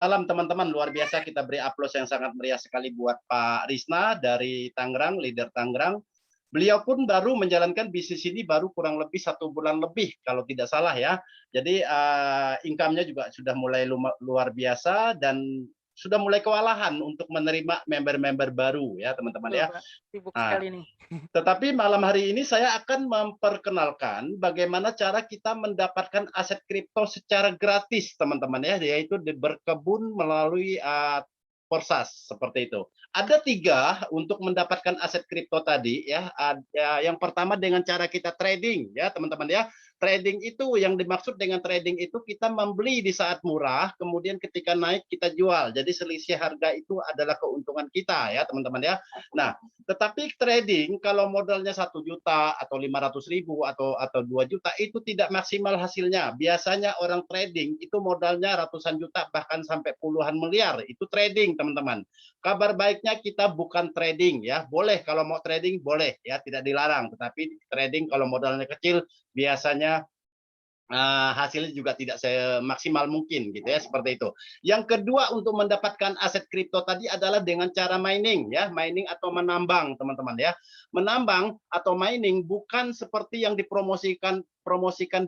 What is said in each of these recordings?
Malam teman-teman, luar biasa kita beri aplaus yang sangat meriah sekali buat Pak Risna dari Tangerang, leader Tangerang. Beliau pun baru menjalankan bisnis ini baru kurang lebih 1 bulan lebih kalau tidak salah ya. Jadi income-nya juga sudah mulai luar biasa dan sudah mulai kewalahan untuk menerima member-member baru ya teman-teman Betul, ya. Pak, sibuk Nah, sekali nih. tetapi malam hari ini saya akan memperkenalkan bagaimana cara kita mendapatkan aset kripto secara gratis, teman-teman ya, yaitu berkebun melalui Forsas seperti itu. Ada 3 untuk mendapatkan aset kripto tadi ya. Yang pertama dengan cara kita trading ya, teman-teman ya. Trading itu yang dimaksud dengan trading itu kita membeli di saat murah, kemudian ketika naik kita jual. Jadi selisih harga itu adalah keuntungan kita ya, teman-teman ya. Nah, tetapi trading kalau modalnya 1 juta atau 500.000 atau 2 juta itu tidak maksimal hasilnya. Biasanya orang trading itu modalnya ratusan juta bahkan sampai puluhan miliar. Itu trading, teman-teman. Kabar baiknya kita bukan trading ya. Boleh kalau mau trading boleh ya, tidak dilarang. Tetapi trading kalau modalnya kecil biasanya hasilnya juga tidak semaksimal mungkin gitu ya, seperti itu. Yang kedua untuk mendapatkan aset kripto tadi adalah dengan cara mining ya, mining atau menambang teman-teman ya. Menambang atau mining bukan seperti yang dipromosikan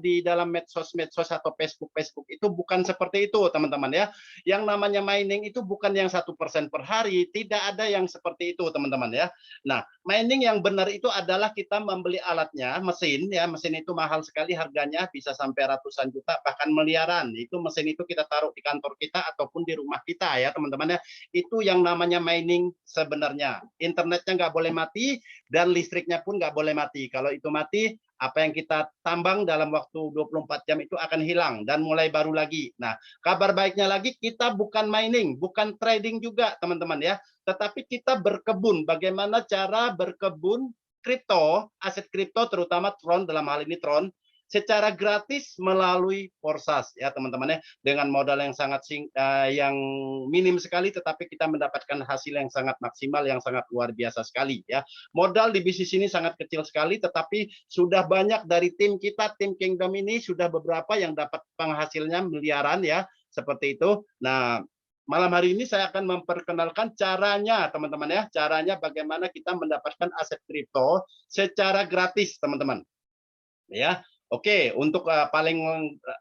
di dalam medsos atau Facebook itu bukan seperti itu teman-teman ya. Yang namanya mining itu bukan yang 1% per hari, tidak ada yang seperti itu teman-teman ya. Nah, mining yang benar itu adalah kita membeli alatnya, mesin ya, mesin itu mahal sekali harganya bisa sampai ratusan juta bahkan miliaran. Itu mesin itu kita taruh di kantor kita ataupun di rumah kita ya teman-teman ya. Itu yang namanya mining sebenarnya. Internetnya nggak boleh mati dan listriknya pun nggak boleh mati. Kalau itu mati, apa yang kita tambang dalam waktu 24 jam itu akan hilang dan mulai baru lagi. Nah, kabar baiknya lagi kita bukan mining, bukan trading juga teman-teman ya, tetapi kita berkebun. Bagaimana cara berkebun kripto, aset kripto terutama Tron, dalam hal ini Tron, secara gratis melalui Forsas ya teman-teman ya, dengan modal yang yang minim sekali tetapi kita mendapatkan hasil yang sangat maksimal, yang sangat luar biasa sekali ya. Modal di bisnis ini sangat kecil sekali tetapi sudah banyak dari tim kita, tim Kingdom ini sudah beberapa yang dapat penghasilnya miliaran ya, seperti itu. Nah, malam hari ini saya akan memperkenalkan caranya teman-teman ya, caranya bagaimana kita mendapatkan aset kripto secara gratis teman-teman ya. Oke, untuk paling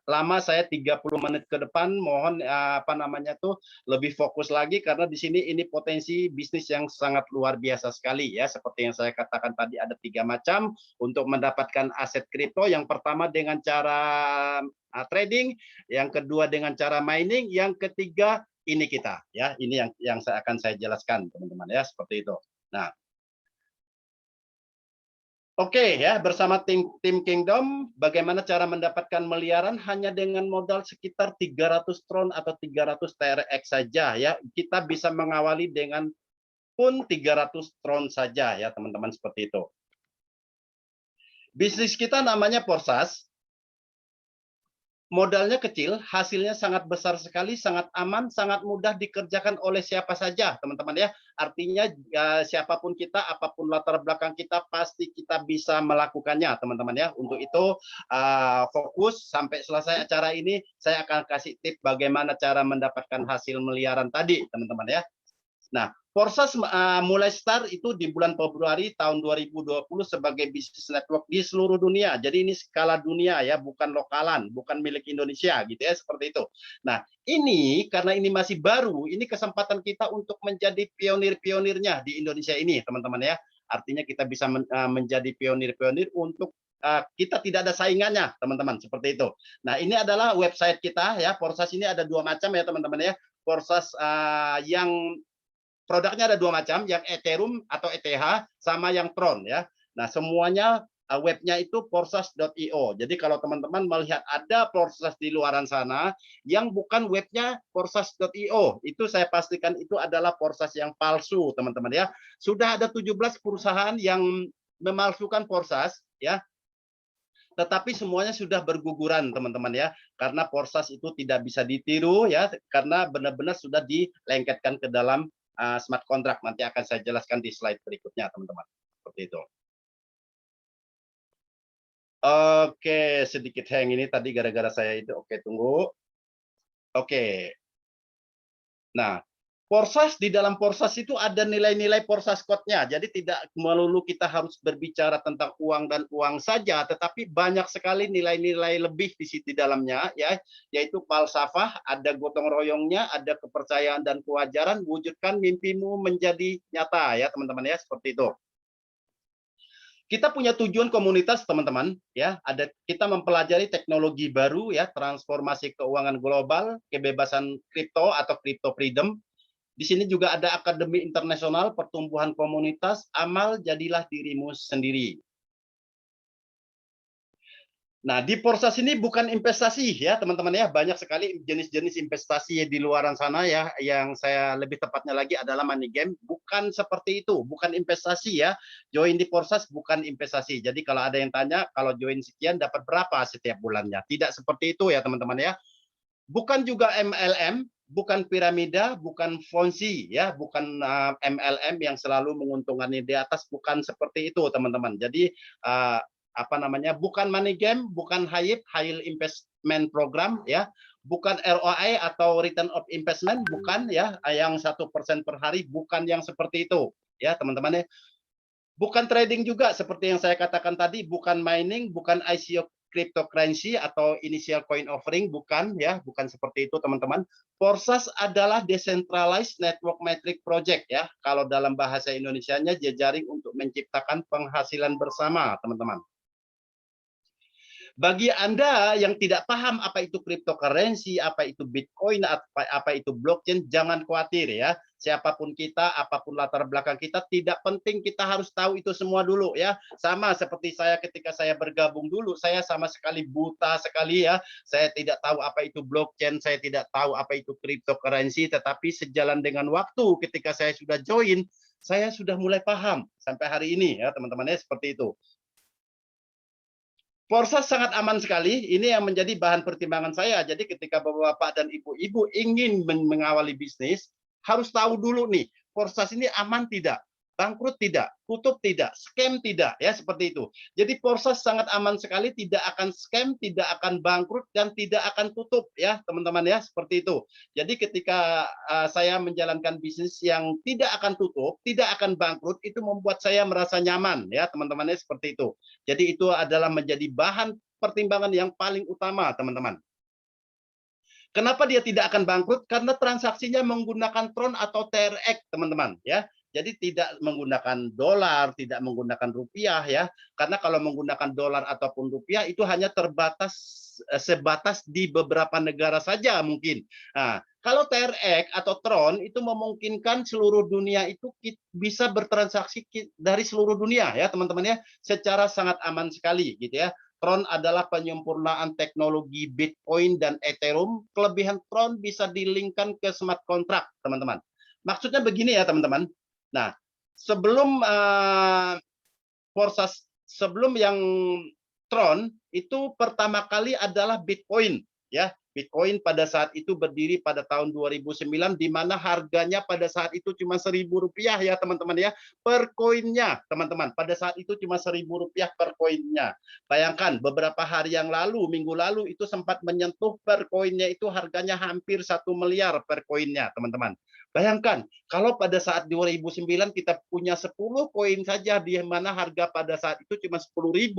lama saya 30 menit ke depan, mohon apa namanya tuh lebih fokus lagi karena di sini ini potensi bisnis yang sangat luar biasa sekali ya. Seperti yang saya katakan tadi ada 3 macam untuk mendapatkan aset kripto. Yang pertama dengan cara trading, yang kedua dengan cara mining, yang ketiga ini kita ya. Ini yang akan saya jelaskan teman-teman ya, seperti itu. Nah, oke ya, bersama tim Kingdom, bagaimana cara mendapatkan miliaran hanya dengan modal sekitar 300 Tron atau 300 TRX saja ya. Kita bisa mengawali dengan pun 300 Tron saja ya teman-teman, seperti itu. Bisnis kita namanya Forsas. Modalnya kecil, hasilnya sangat besar sekali, sangat aman, sangat mudah dikerjakan oleh siapa saja, teman-teman ya. Artinya ya, siapapun kita, apapun latar belakang kita, pasti kita bisa melakukannya, teman-teman ya. Untuk itu fokus sampai selesai acara ini, saya akan kasih tip bagaimana cara mendapatkan hasil miliaran tadi, teman-teman ya. Nah, Forsas mulai start itu di bulan Februari tahun 2020 sebagai bisnis network di seluruh dunia. Jadi ini skala dunia ya, bukan lokalan, bukan milik Indonesia gitu ya, seperti itu. Nah, ini karena ini masih baru, ini kesempatan kita untuk menjadi pionir-pionirnya di Indonesia ini, teman-teman ya. Artinya kita bisa menjadi pionir-pionir untuk kita tidak ada saingannya, teman-teman, seperti itu. Nah, ini adalah website kita ya. Forsas ini ada 2 macam ya, teman-teman ya. Forsas yang produknya ada 2 macam, yang Ethereum atau ETH sama yang Tron ya. Nah, semuanya webnya itu forsas.io. Jadi kalau teman-teman melihat ada Forsas di luaran sana yang bukan webnya forsas.io, itu saya pastikan itu adalah Forsas yang palsu, teman-teman ya. Sudah ada 17 perusahaan yang memalsukan Forsas ya, tetapi semuanya sudah berguguran teman-teman ya, karena Forsas itu tidak bisa ditiru ya, karena benar-benar sudah dilengketkan ke dalam smart contract. Nanti akan saya jelaskan di slide berikutnya teman-teman, seperti itu. Oke, sedikit hang ini tadi gara-gara saya itu. Oke, tunggu. Oke, Nah, Porsas, di dalam Porsas itu ada nilai-nilai Porsas code-nya. Jadi tidak melulu kita harus berbicara tentang uang dan uang saja, tetapi banyak sekali nilai-nilai lebih di situ dalamnya, ya, yaitu falsafah, ada gotong royongnya, ada kepercayaan dan kewajaran, wujudkan mimpimu menjadi nyata, ya teman-teman ya, seperti itu. Kita punya tujuan komunitas, teman-teman, ya. Ada kita mempelajari teknologi baru, ya, transformasi keuangan global, kebebasan kripto atau crypto freedom. Di sini juga ada akademi internasional, pertumbuhan komunitas, amal jadilah dirimu sendiri. Nah, di Porsas ini bukan investasi ya, teman-teman ya. Banyak sekali jenis-jenis investasi di luaran sana ya, yang saya lebih tepatnya lagi adalah money game. Bukan seperti itu, bukan investasi ya. Join di Porsas bukan investasi. Jadi kalau ada yang tanya, kalau join sekian dapat berapa setiap bulannya? Tidak seperti itu ya, teman-teman ya. Bukan juga MLM, bukan piramida, bukan Ponzi ya, bukan MLM yang selalu menguntungkan di atas, bukan seperti itu teman-teman. Jadi apa namanya, bukan money game, bukan high investment program ya, bukan ROI atau return of investment, bukan ya, yang 1% per hari, bukan yang seperti itu ya teman-teman ya. Bukan trading juga seperti yang saya katakan tadi, bukan mining, bukan ICO cryptocurrency atau initial coin offering, bukan ya, bukan seperti itu teman-teman. Porsas adalah decentralized network metric project ya. Kalau dalam bahasa Indonesianya jejaring untuk menciptakan penghasilan bersama, teman-teman. Bagi Anda yang tidak paham apa itu cryptocurrency, apa itu Bitcoin, apa itu blockchain, jangan khawatir ya. Siapapun kita, apapun latar belakang kita, tidak penting kita harus tahu itu semua dulu ya. Sama seperti saya ketika saya bergabung dulu, saya sama sekali buta sekali ya. Saya tidak tahu apa itu blockchain, saya tidak tahu apa itu cryptocurrency, tetapi sejalan dengan waktu ketika saya sudah join, saya sudah mulai paham sampai hari ini ya teman-teman ya, seperti itu. Porsas sangat aman sekali. Ini yang menjadi bahan pertimbangan saya. Jadi ketika bapak-bapak dan ibu-ibu ingin mengawali bisnis, harus tahu dulu nih, Porsas ini aman tidak? Bangkrut tidak? Tutup tidak? Scam tidak? Ya, seperti itu. Jadi Porsas sangat aman sekali, tidak akan scam, tidak akan bangkrut, dan tidak akan tutup ya, teman-teman ya, seperti itu. Jadi ketika saya menjalankan bisnis yang tidak akan tutup, tidak akan bangkrut, itu membuat saya merasa nyaman ya, teman-teman ya, seperti itu. Jadi itu adalah menjadi bahan pertimbangan yang paling utama, teman-teman. Kenapa dia tidak akan bangkrut? Karena transaksinya menggunakan Tron atau TRX, teman-teman, ya. Jadi tidak menggunakan dolar, tidak menggunakan rupiah, ya. Karena kalau menggunakan dolar ataupun rupiah itu hanya sebatas di beberapa negara saja mungkin. Nah, kalau TRX atau Tron itu memungkinkan seluruh dunia itu bisa bertransaksi dari seluruh dunia, ya, teman-teman ya, secara sangat aman sekali, gitu ya. Tron adalah penyempurnaan teknologi Bitcoin dan Ethereum. Kelebihan Tron bisa dilingkan ke smart contract, teman-teman. Maksudnya begini ya, teman-teman. Nah, sebelum sebelum yang Tron itu pertama kali adalah Bitcoin, ya. Bitcoin pada saat itu berdiri pada tahun 2009, di mana harganya pada saat itu cuma Rp1.000 ya teman-teman ya, per koinnya teman-teman. Pada saat itu cuma Rp1.000 per koinnya. Bayangkan beberapa hari yang lalu, minggu lalu itu sempat menyentuh per koinnya itu harganya hampir 1 miliar per koinnya teman-teman. Bayangkan kalau pada saat 2009 kita punya 10 koin saja, di mana harga pada saat itu cuma 10.000,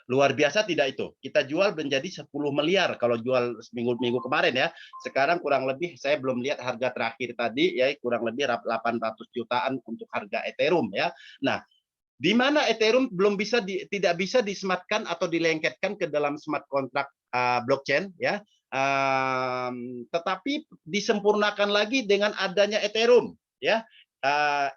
luar biasa tidak itu? Kita jual menjadi 10 miliar kalau jual minggu kemarin ya. Sekarang kurang lebih, saya belum lihat harga terakhir tadi ya, kurang lebih 800 jutaan untuk harga Ethereum ya. Nah, di mana Ethereum tidak bisa disematkan atau dilengketkan ke dalam smart contract blockchain ya. Tetapi disempurnakan lagi dengan adanya Ethereum ya.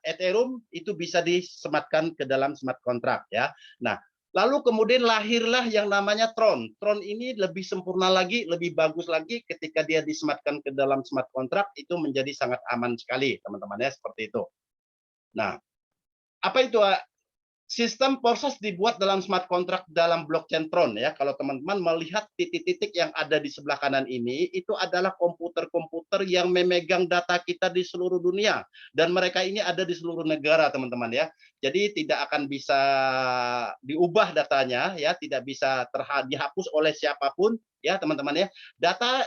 Ethereum itu bisa disematkan ke dalam smart contract ya. Nah, lalu kemudian lahirlah yang namanya Tron. Tron ini lebih sempurna lagi, lebih bagus lagi ketika dia disematkan ke dalam smart contract, itu menjadi sangat aman sekali, teman-teman ya, seperti itu. Nah, apa itu sistem Porsas dibuat dalam smart contract dalam blockchain Tron ya. Kalau teman-teman melihat titik-titik yang ada di sebelah kanan ini, itu adalah komputer-komputer yang memegang data kita di seluruh dunia, dan mereka ini ada di seluruh negara teman-teman ya. Jadi tidak akan bisa diubah datanya ya, tidak bisa dihapus oleh siapapun, ya teman-teman ya.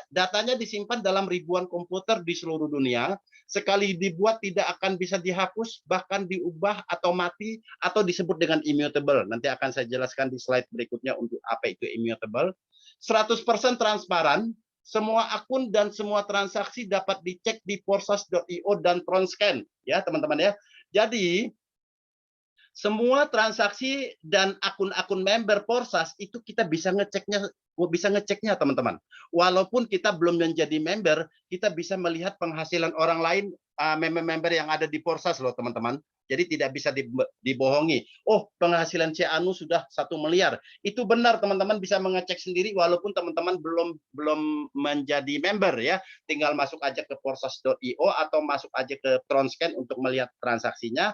Datanya disimpan dalam ribuan komputer di seluruh dunia. Sekali dibuat tidak akan bisa dihapus, bahkan diubah atau mati atau disebut dengan immutable. Nanti akan saya jelaskan di slide berikutnya untuk apa itu immutable. 100% transparan, semua akun dan semua transaksi dapat dicek di Forsas.io dan Tronscan, ya teman-teman ya. Jadi semua transaksi dan akun-akun member Forsas itu kita bisa ngeceknya teman-teman. Walaupun kita belum menjadi member, kita bisa melihat penghasilan orang lain, member-member yang ada di Forsas loh teman-teman. Jadi tidak bisa dibohongi. Oh, penghasilan si Anu sudah 1 miliar. Itu benar teman-teman, bisa mengecek sendiri walaupun teman-teman belum menjadi member ya. Tinggal masuk aja ke Forsas.io atau masuk aja ke Tronscan untuk melihat transaksinya.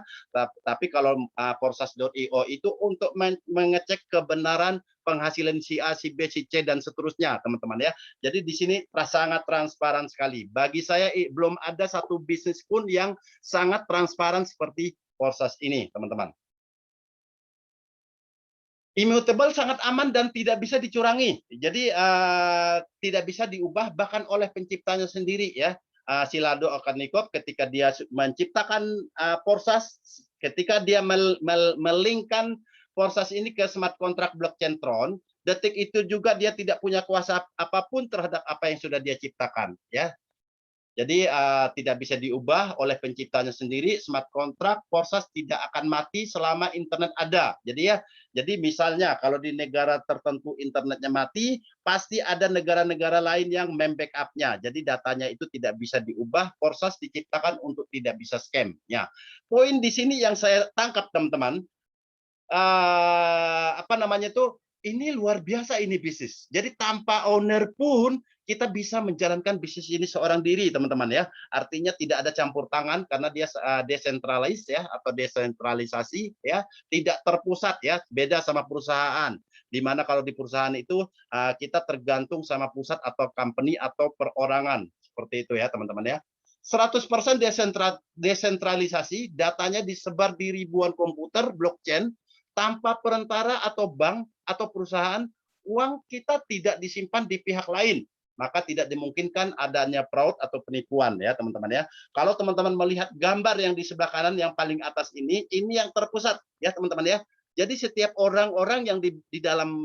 Tapi kalau Forsas.io itu untuk mengecek kebenaran penghasilan si A, si B, si C dan seterusnya, teman-teman ya. Jadi di sini sangat transparan sekali. Bagi saya belum ada satu bisnis pun yang sangat transparan seperti Forsas ini, teman-teman. Immutable sangat aman dan tidak bisa dicurangi. Jadi tidak bisa diubah bahkan oleh penciptanya sendiri ya. Silado Okarnikov ketika dia menciptakan Forsas, ketika dia melingkan Forsas ini ke smart contract blockchain Tron, detik itu juga dia tidak punya kuasa apapun terhadap apa yang sudah dia ciptakan ya. Jadi tidak bisa diubah oleh penciptanya sendiri. Smart contract Forsas tidak akan mati selama internet ada. Jadi misalnya kalau di negara tertentu internetnya mati, pasti ada negara-negara lain yang membackupnya. Jadi datanya itu tidak bisa diubah. Forsas diciptakan untuk tidak bisa scam. Ya, poin di sini yang saya tangkap teman-teman, apa namanya itu? Ini luar biasa ini bisnis. Jadi tanpa owner pun kita bisa menjalankan bisnis ini seorang diri, teman-teman ya. Artinya tidak ada campur tangan karena dia desentralis ya atau desentralisasi ya, tidak terpusat ya. Beda sama perusahaan. Di mana kalau di perusahaan itu kita tergantung sama pusat atau company atau perorangan. Seperti itu ya, teman-teman ya. 100% desentralisasi, datanya disebar di ribuan komputer blockchain tanpa perantara atau bank atau perusahaan. Uang kita tidak disimpan di pihak lain, maka tidak dimungkinkan adanya fraud atau penipuan ya teman-teman ya. Kalau teman-teman melihat gambar yang di sebelah kanan yang paling atas ini yang terpusat ya teman-teman ya. Jadi setiap orang-orang yang di dalam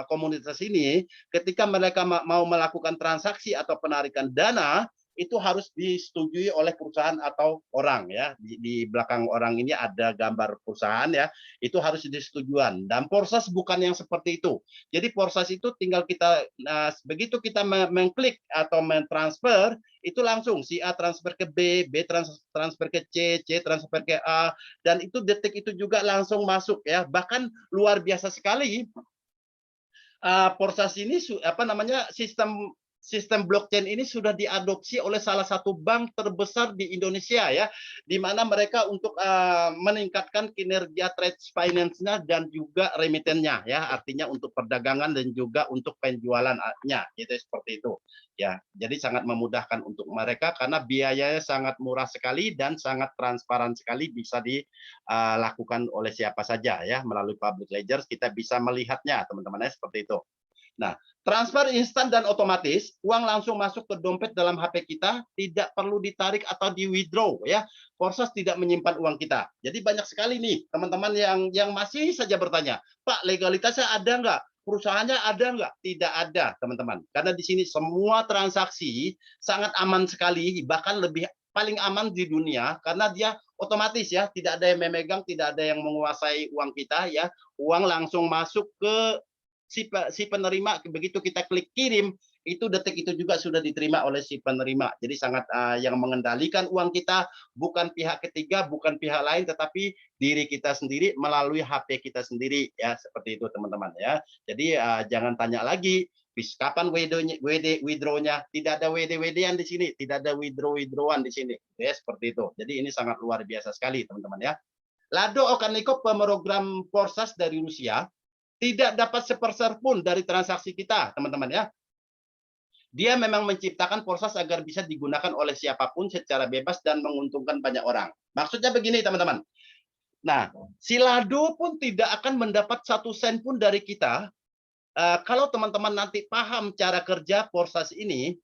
komunitas ini, ketika mereka mau melakukan transaksi atau penarikan dana, itu harus disetujui oleh perusahaan atau orang ya. Di belakang orang ini ada gambar perusahaan ya, itu harus disetujuan. Dan Forsas bukan yang seperti itu. Jadi Forsas itu tinggal kita begitu kita mengklik atau mentransfer, itu langsung si A transfer ke B, B transfer ke C, C transfer ke A, dan itu detik itu juga langsung masuk ya. Bahkan luar biasa sekali, Forsas ini apa namanya, sistem blockchain ini sudah diadopsi oleh salah satu bank terbesar di Indonesia ya, di mana mereka untuk meningkatkan kinerja trade finance-nya dan juga remitennya ya, artinya untuk perdagangan dan juga untuk penjualannya gitu, seperti itu ya. Jadi sangat memudahkan untuk mereka karena biayanya sangat murah sekali dan sangat transparan sekali, bisa dilakukan oleh siapa saja ya. Melalui public ledger kita bisa melihatnya teman-teman ya, seperti itu. Nah, transfer instan dan otomatis, uang langsung masuk ke dompet dalam HP kita, tidak perlu ditarik atau di withdraw ya. Forsas tidak menyimpan uang kita. Jadi banyak sekali nih teman-teman yang masih saja bertanya, Pak, legalitasnya ada nggak? Perusahaannya ada nggak? Tidak ada, teman-teman. Karena di sini semua transaksi sangat aman sekali, bahkan paling aman di dunia karena dia otomatis ya, tidak ada yang memegang, tidak ada yang menguasai uang kita ya. Uang langsung masuk ke si penerima, begitu kita klik kirim, itu detik itu juga sudah diterima oleh si penerima. Jadi sangat yang mengendalikan uang kita bukan pihak ketiga, bukan pihak lain, tetapi diri kita sendiri melalui HP kita sendiri ya, seperti itu teman-teman ya. Jadi jangan tanya lagi kapan withdraw-nya, tidak ada WD-WD-an di sini, tidak ada withdraw-withdrawan di sini ya, seperti itu. Jadi ini sangat luar biasa sekali teman-teman ya. Lado Okarnikov, pemerogram Forsas dari Rusia, tidak dapat seperser pun dari transaksi kita, teman-teman ya. Dia memang menciptakan Forsas agar bisa digunakan oleh siapapun secara bebas dan menguntungkan banyak orang. Maksudnya begini, teman-teman. Nah, si Lado pun tidak akan mendapat 1 sen pun dari kita Kalau teman-teman nanti paham cara kerja Porsas ini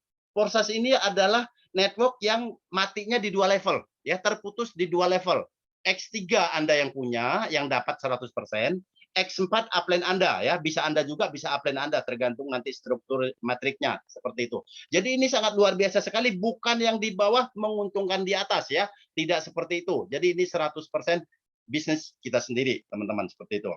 adalah network yang matinya di 2 level, ya, terputus di 2 level. X3 Anda yang punya, yang dapat 100%, X4 upline Anda, ya, bisa Anda juga, bisa upline Anda, tergantung nanti struktur matriknya, seperti itu. Jadi ini sangat luar biasa sekali, bukan yang di bawah menguntungkan di atas, ya, tidak seperti itu. Jadi ini 100% bisnis kita sendiri, teman-teman, seperti itu.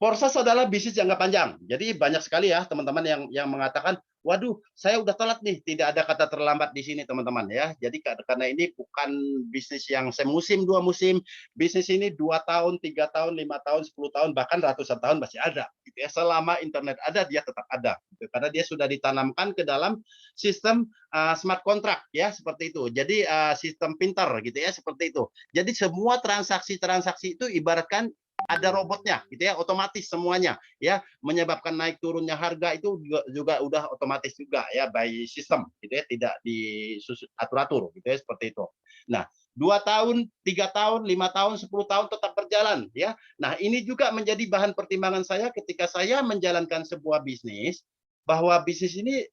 Porsas adalah bisnis jangka panjang. Jadi banyak sekali ya teman-teman yang mengatakan, waduh, saya udah telat nih. Tidak ada kata terlambat di sini teman-teman ya. Jadi karena ini bukan bisnis yang semusim, 2 musim. Bisnis ini 2 tahun, 3 tahun, 5 tahun, 10 tahun, bahkan ratusan tahun masih ada. Gitu ya. Selama internet ada, dia tetap ada. Gitu. Karena dia sudah ditanamkan ke dalam sistem smart contract ya, seperti itu. Jadi sistem pintar gitu ya, seperti itu. Jadi semua transaksi-transaksi itu ibaratkan ada robotnya gitu ya, otomatis semuanya ya, menyebabkan naik turunnya harga itu juga udah otomatis juga ya, by system gitu ya, tidak diatur-atur gitu ya, seperti itu. Nah, 2 tahun, 3 tahun, 5 tahun, 10 tahun tetap berjalan ya. Nah, ini juga menjadi bahan pertimbangan saya ketika saya menjalankan sebuah bisnis, bahwa bisnis ini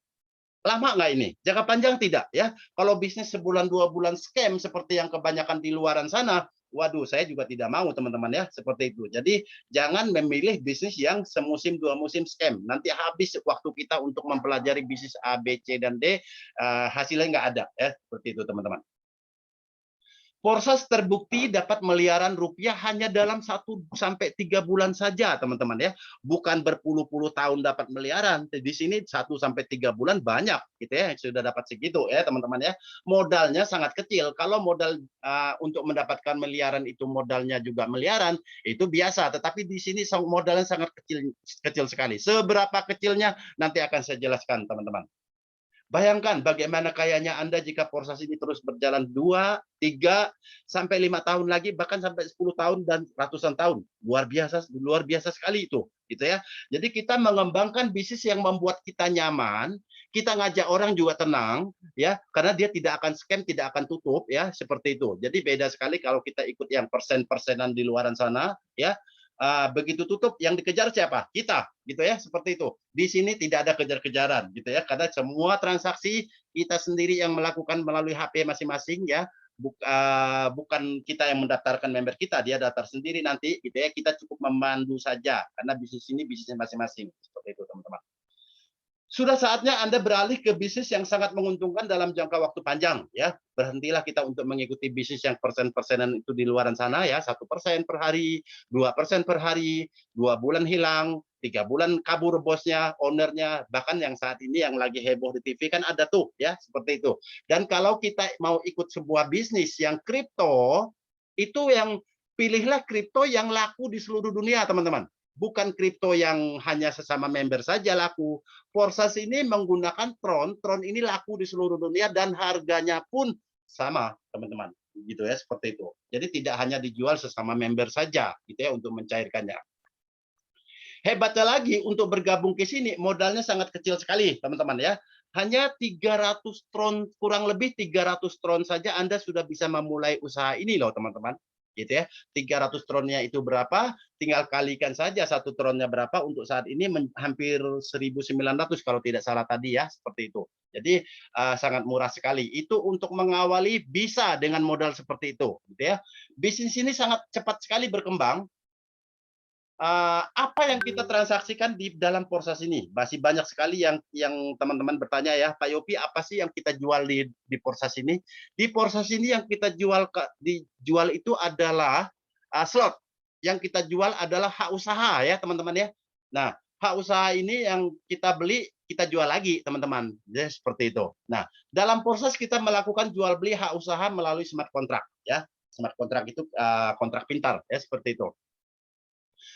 lama nggak ini? Jangka panjang tidak ya? Kalau bisnis sebulan 2 bulan scam seperti yang kebanyakan di luaran sana, waduh, saya juga tidak mau teman-teman ya, seperti itu. Jadi jangan memilih bisnis yang semusim 2 musim scam. Nanti habis waktu kita untuk mempelajari bisnis A, B, C, dan D, hasilnya nggak ada ya, seperti itu teman-teman. Porsas terbukti dapat miliaran rupiah hanya dalam 1 sampai 3 bulan saja, teman-teman ya. Bukan berpuluh-puluh tahun dapat miliaran. Di sini 1 sampai 3 bulan banyak, gitu ya. Sudah dapat segitu ya, teman-teman ya. Modalnya sangat kecil. Kalau modal untuk mendapatkan miliaran itu modalnya juga miliaran, itu biasa. Tetapi di sini modalnya sangat kecil, kecil sekali. Seberapa kecilnya nanti akan saya jelaskan, teman-teman. Bayangkan bagaimana kayanya Anda jika proses ini terus berjalan 2, 3, sampai 5 tahun lagi, bahkan sampai 10 tahun dan ratusan tahun. Luar biasa sekali itu, gitu ya. Jadi kita mengembangkan bisnis yang membuat kita nyaman, kita ngajak orang juga tenang, ya, karena dia tidak akan scam, tidak akan tutup, ya, seperti itu. Jadi beda sekali kalau kita ikut yang persen-persenan di luaran sana, ya. Begitu tutup yang dikejar siapa? Kita, gitu ya, seperti itu. Di sini tidak ada kejar-kejaran, gitu ya, karena semua transaksi kita sendiri yang melakukan melalui HP masing-masing ya, bukan kita yang mendaftarkan member kita, dia daftar sendiri nanti, gitu ya. Kita cukup memandu saja, karena bisnis ini bisnisnya masing-masing, seperti itu teman-teman. Sudah saatnya Anda beralih ke bisnis yang sangat menguntungkan dalam jangka waktu panjang ya. Berhentilah kita untuk mengikuti bisnis yang persen-persenan itu di luaran sana ya, 1% per hari, 2% per hari, 2 bulan hilang, 3 bulan kabur bosnya, ownernya, bahkan yang saat ini yang lagi heboh di TV kan ada tuh ya, seperti itu. Dan kalau kita mau ikut sebuah bisnis yang kripto, itu yang pilihlah kripto yang laku di seluruh dunia, teman-teman. Bukan kripto yang hanya sesama member saja laku. Porsas ini menggunakan Tron. Tron ini laku di seluruh dunia dan harganya pun sama, teman-teman. Gitu ya, seperti itu. Jadi tidak hanya dijual sesama member saja, gitu ya, untuk mencairkannya. Hebatnya lagi, untuk bergabung ke sini modalnya sangat kecil sekali, teman-teman ya. Hanya 300 tron, kurang lebih 300 tron saja Anda sudah bisa memulai usaha ini loh, teman-teman. Gitu ya. 300 tronnya itu berapa? Tinggal kalikan saja 1 tronnya berapa, untuk saat ini hampir 1.900 kalau tidak salah tadi ya, seperti itu. Jadi sangat murah sekali. Itu untuk mengawali bisa dengan modal seperti itu, gitu ya. Bisnis ini sangat cepat sekali berkembang. Apa yang kita transaksikan di dalam Porsas ini? Masih banyak sekali yang teman-teman bertanya ya, Pak Yopi, apa sih yang kita jual di Porsas ini? Di Porsas ini yang kita dijual itu adalah slot. Yang kita jual adalah hak usaha ya, teman-teman ya. Nah, hak usaha ini yang kita beli, kita jual lagi, teman-teman. Ya, seperti itu. Nah, dalam Porsas kita melakukan jual beli hak usaha melalui smart contract ya. Smart contract itu kontrak pintar ya, seperti itu.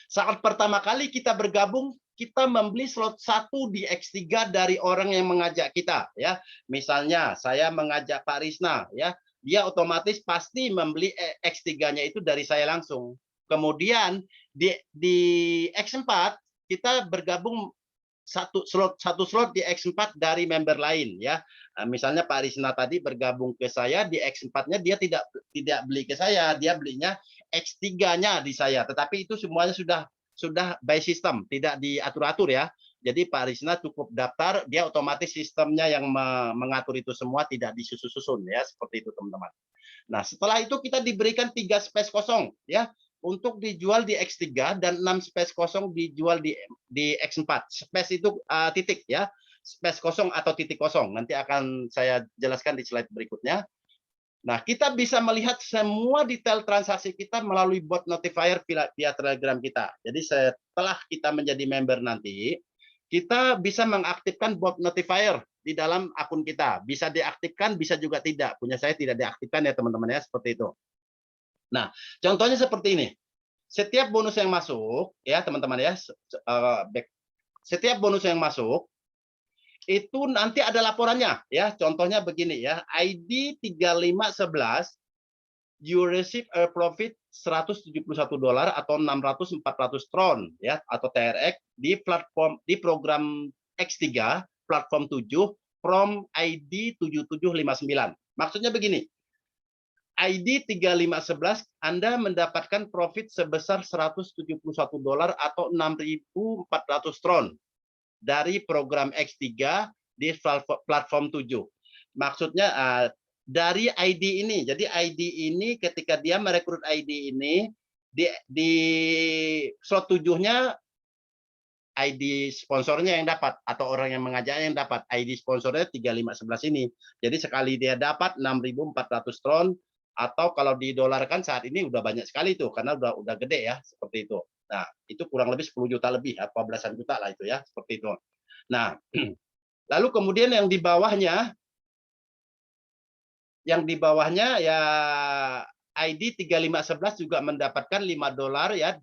Saat pertama kali kita bergabung, kita membeli slot 1 di X3 dari orang yang mengajak kita ya. Misalnya saya mengajak Pak Risna ya, dia otomatis pasti membeli X3-nya itu dari saya langsung. Kemudian di X4 kita bergabung satu slot di X4 dari member lain ya. Misalnya Pak Risna tadi bergabung ke saya di X4-nya, dia tidak beli ke saya, dia belinya X3-nya di saya. Tetapi itu semuanya sudah sudah by system, tidak diatur-atur ya. Jadi Pak Risna cukup daftar, dia otomatis sistemnya yang mengatur itu semua, tidak disusun-susun ya, seperti itu teman-teman. Nah, setelah itu kita diberikan 3 space kosong ya untuk dijual di X3 dan 6 space kosong dijual di X4. Space itu titik ya. Space kosong atau titik kosong. Nanti akan saya jelaskan di slide berikutnya. Nah, kita bisa melihat semua detail transaksi kita melalui bot notifier via Telegram kita. Jadi setelah kita menjadi member nanti, kita bisa mengaktifkan bot notifier di dalam akun kita. Bisa diaktifkan, bisa juga tidak. Punya saya tidak diaktifkan ya teman-teman ya, seperti itu. Nah, contohnya seperti ini. Setiap bonus yang masuk, ya teman-teman ya, setiap bonus yang masuk, itu nanti ada laporannya ya. Contohnya begini ya, ID 3511 you receive a profit $171 atau 600-400 tron ya atau TRX di platform di program X3 platform 7 from ID 7759. Maksudnya begini. ID 3511 Anda mendapatkan profit sebesar $171 atau 6.400 tron dari program X3 di platform 7. Maksudnya dari ID ini. Jadi ID ini ketika dia merekrut ID ini di slot 7-nya ID sponsornya yang dapat atau orang yang mengajaknya yang dapat. ID sponsornya 3511 ini. Jadi sekali dia dapat 6.400 tron atau kalau didolarkan saat ini udah banyak sekali tuh karena udah gede ya seperti itu. Nah, itu kurang lebih 10 juta lebih, apa belasan juta lah itu ya, seperti itu. Nah, lalu kemudian yang di bawahnya ya ID 3511 juga mendapatkan $5 ya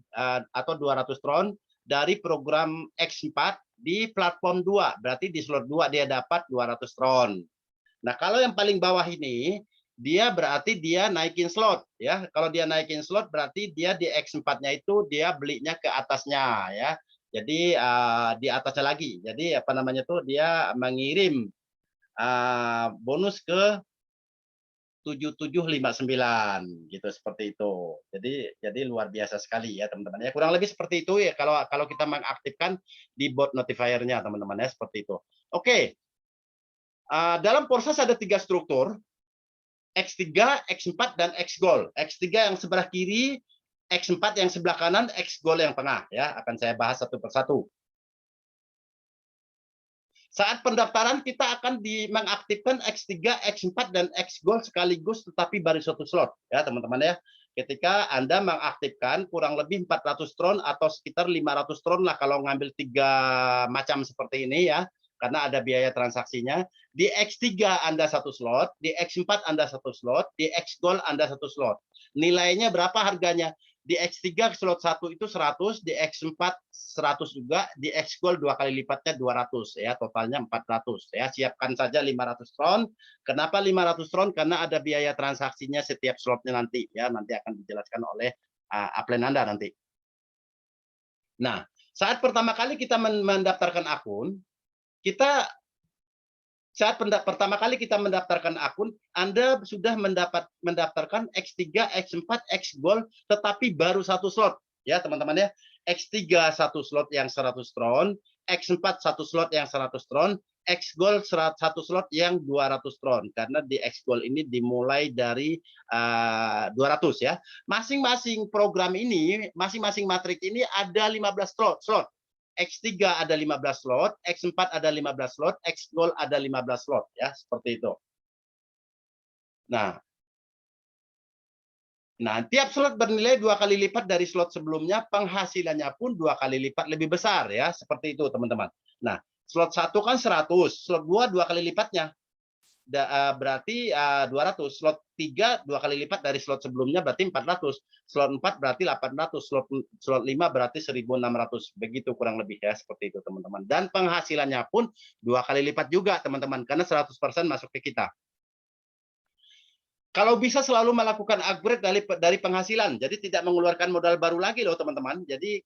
atau 200 tron dari program X4 di platform 2. Berarti di slot 2 dia dapat 200 tron. Nah, kalau yang paling bawah ini dia berarti dia naikin slot ya. Kalau dia naikin slot berarti dia di X4-nya itu dia belinya ke atasnya ya. Jadi di atasnya lagi. Jadi apa namanya tuh dia mengirim bonus ke 7759 gitu seperti itu. Jadi luar biasa sekali ya teman-teman ya. Kurang lebih seperti itu ya kalau kita mengaktifkan di bot notifiernya teman-teman ya seperti itu. Oke. Dalam proses ada 3 struktur. X3, X4 dan X-Gold. X3 yang sebelah kiri, X4 yang sebelah kanan, X-Gold yang tengah ya. Akan saya bahas satu persatu. Saat pendaftaran kita akan mengaktifkan X3, X4 dan X-Gold sekaligus tetapi baru satu slot ya teman-teman ya. Ketika Anda mengaktifkan kurang lebih 400 tron atau sekitar 500 tron lah kalau ngambil 3 macam seperti ini ya. Karena ada biaya transaksinya. Di X3 Anda satu slot, di X4 Anda satu slot, di X-Gold Anda satu slot. Nilainya berapa harganya? Di X3 slot 1 itu 100, di X4 100 juga, di X-Gold 2 kali lipatnya 200 ya, totalnya 400 ya. Siapkan saja 500 tron. Kenapa 500 tron? Karena ada biaya transaksinya setiap slotnya nanti ya, nanti akan dijelaskan oleh upline Anda nanti. Nah, saat pertama kali kita mendaftarkan akun, pertama kali kita mendaftarkan akun, Anda sudah mendaftarkan X3, X4, X-Gold, tetapi baru satu slot. Ya, teman-teman ya. X3 satu slot yang 100 tron, X4 satu slot yang 100 tron, X-Gold satu slot yang 200 tron. Karena di X-Gold ini dimulai dari 200 ya. Masing-masing program ini, masing-masing matrik ini ada 15 slot. X3 ada 15 slot, X4 ada 15 slot, X-Gold ada 15 slot ya, seperti itu. Nah, tiap slot bernilai 2 kali lipat dari slot sebelumnya, penghasilannya pun 2 kali lipat lebih besar ya, seperti itu teman-teman. Nah, slot 1 kan 100, slot 2 2 kali lipatnya. Berarti 200, slot 3 2 kali lipat dari slot sebelumnya berarti 400, slot 4 berarti 800, slot 5 berarti 1600, begitu kurang lebih ya, seperti itu teman-teman. Dan penghasilannya pun 2 kali lipat juga teman-teman, karena 100% masuk ke kita. Kalau bisa selalu melakukan upgrade dari penghasilan, jadi tidak mengeluarkan modal baru lagi loh teman-teman. Jadi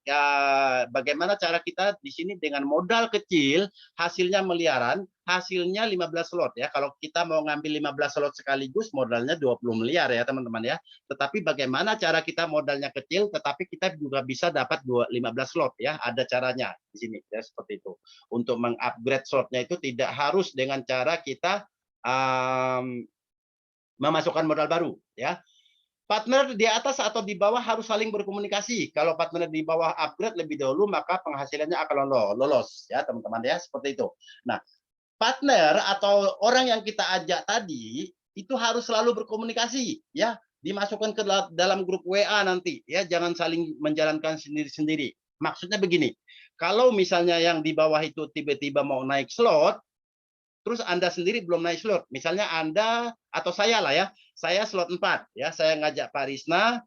bagaimana cara kita di sini dengan modal kecil, hasilnya miliaran, hasilnya 15 slot ya. Kalau kita mau ngambil 15 slot sekaligus, modalnya 20 miliar ya teman-teman ya. Tetapi bagaimana cara kita modalnya kecil, tetapi kita juga bisa dapat 15 slot ya. Ada caranya di sini ya seperti itu. Untuk mengupgrade slotnya itu tidak harus dengan cara kita memasukkan modal baru ya. Partner di atas atau di bawah harus saling berkomunikasi. Kalau partner di bawah upgrade lebih dahulu, maka penghasilannya akan lolos ya teman-teman ya, seperti itu. Nah, partner atau orang yang kita ajak tadi itu harus selalu berkomunikasi ya, dimasukkan ke dalam grup WA nanti ya, jangan saling menjalankan sendiri-sendiri. Maksudnya begini, kalau misalnya yang di bawah itu tiba-tiba mau naik slot, terus Anda sendiri belum naik slot. Misalnya Anda atau saya lah ya, saya slot 4 ya, saya ngajak Pak Risna,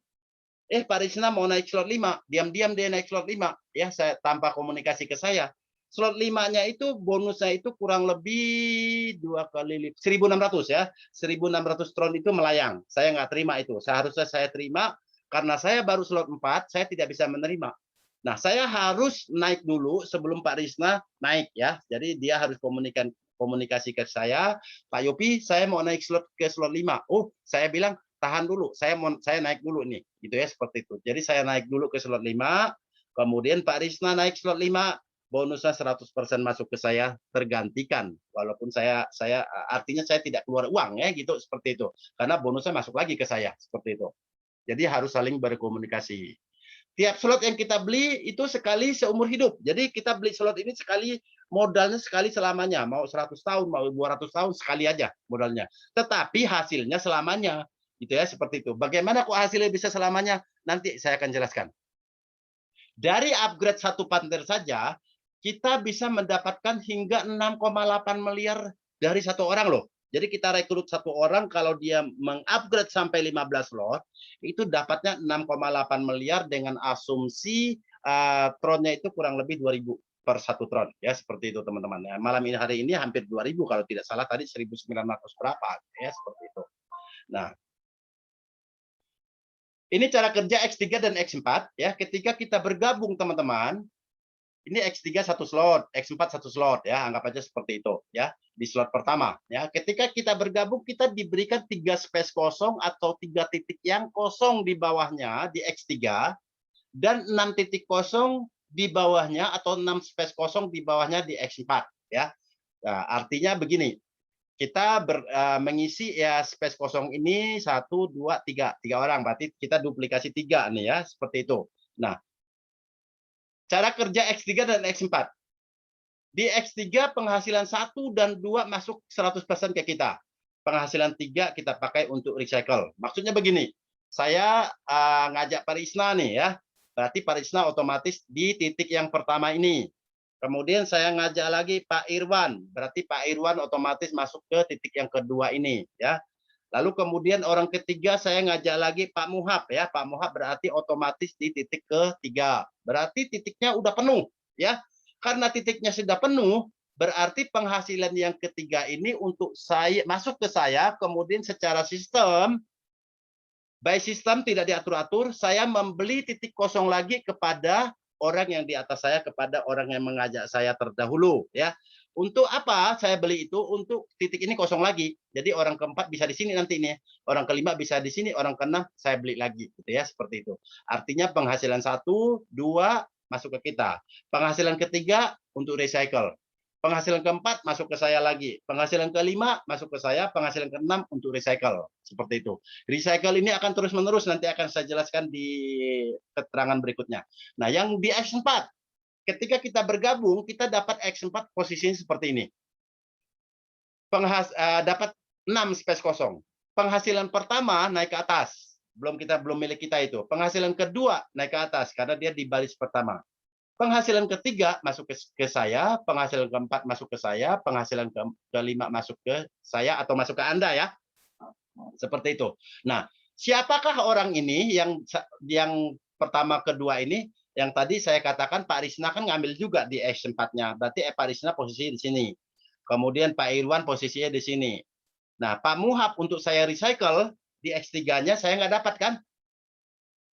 Pak Risna mau naik slot 5, diam-diam dia naik slot 5 ya, saya tanpa komunikasi ke saya. Slot 5-nya itu bonusnya itu kurang lebih 2 kali 1.600 ya. 1.600 tron itu melayang. Saya nggak terima itu. Seharusnya saya terima karena saya baru slot 4, saya tidak bisa menerima. Nah, saya harus naik dulu sebelum Pak Risna naik ya. Jadi dia harus komunikasi ke saya, Pak Yopi, saya mau naik slot ke slot 5. Oh, saya bilang tahan dulu, saya naik dulu nih, gitu ya, seperti itu. Jadi saya naik dulu ke slot 5, kemudian Pak Risna naik slot 5, bonusnya 100% masuk ke saya, tergantikan. Walaupun saya artinya saya tidak keluar uang ya, gitu, seperti itu. Karena bonusnya masuk lagi ke saya, seperti itu. Jadi harus saling berkomunikasi. Tiap slot yang kita beli itu sekali seumur hidup. Jadi kita beli slot ini sekali, modalnya sekali selamanya. Mau 100 tahun, mau 200 tahun, sekali aja modalnya. Tetapi hasilnya selamanya. Gitu ya, seperti itu. Bagaimana kok hasilnya bisa selamanya? Nanti saya akan jelaskan. Dari upgrade satu partner saja, kita bisa mendapatkan hingga 6,8 miliar dari satu orang loh. Jadi kita rekrut satu orang, kalau dia mengupgrade sampai 15 slot, itu dapatnya 6,8 miliar dengan asumsi tronnya itu kurang lebih 2.000 per satu tron. Ya, seperti itu teman-teman. Ya, malam ini hari ini hampir 2.000 kalau tidak salah, tadi 1.900 berapa. Ya, seperti itu. Nah, ini cara kerja X3 dan X4 ya. Ketika kita bergabung teman-teman, ini X3 satu slot, X4 satu slot ya, anggap aja seperti itu ya. Di slot pertama ya, ketika kita bergabung kita diberikan 3 space kosong atau 3 titik yang kosong di bawahnya di X3 dan 6 titik kosong di bawahnya atau 6 space kosong di bawahnya di X4 ya. Nah, artinya begini, kita mengisi ya space kosong ini 1, 2, 3 orang, berarti kita duplikasi 3 nih ya, seperti itu. Nah, cara kerja X3 dan X4. Di X3 penghasilan 1 dan 2 masuk 100% ke kita. Penghasilan 3 kita pakai untuk recycle. Maksudnya begini, saya ngajak Pak Risna nih ya. Berarti Pak Risna otomatis di titik yang pertama ini. Kemudian saya ngajak lagi Pak Irwan. Berarti Pak Irwan otomatis masuk ke titik yang kedua ini ya. Lalu kemudian orang ketiga saya ngajak lagi Pak Muhab ya. Pak Muhab berarti otomatis di titik ketiga. Berarti titiknya udah penuh ya. Karena titiknya sudah penuh, berarti penghasilan yang ketiga ini untuk saya masuk ke saya, kemudian secara sistem, by sistem tidak diatur-atur, saya membeli titik kosong lagi kepada orang yang di atas saya, kepada orang yang mengajak saya terdahulu ya. Untuk apa saya beli itu? Untuk titik ini kosong lagi. Jadi orang keempat bisa di sini nanti nih. Orang kelima bisa di sini, orang keenam saya beli lagi gitu ya, seperti itu. Artinya penghasilan 1, 2 masuk ke kita. Penghasilan ketiga untuk recycle. Penghasilan keempat masuk ke saya lagi. Penghasilan kelima masuk ke saya. Penghasilan keenam untuk recycle. Seperti itu. Recycle ini akan terus-menerus, nanti akan saya jelaskan di keterangan berikutnya. Nah, yang di X4, ketika kita bergabung, kita dapat X4 posisinya seperti ini. Dapat 6 space kosong. Penghasilan pertama naik ke atas. Belum milik kita itu. Penghasilan kedua naik ke atas karena dia di baris pertama. Penghasilan ketiga masuk ke saya, penghasilan keempat masuk ke saya, penghasilan kelima masuk ke saya atau masuk ke Anda ya. Seperti itu. Nah, siapakah orang ini yang pertama kedua ini? Yang tadi saya katakan Pak Risna kan ngambil juga di X4-nya. Berarti Pak Risna posisi di sini. Kemudian Pak Irwan posisinya di sini. Nah, Pak Muhab untuk saya recycle, di X3-nya saya nggak dapat kan?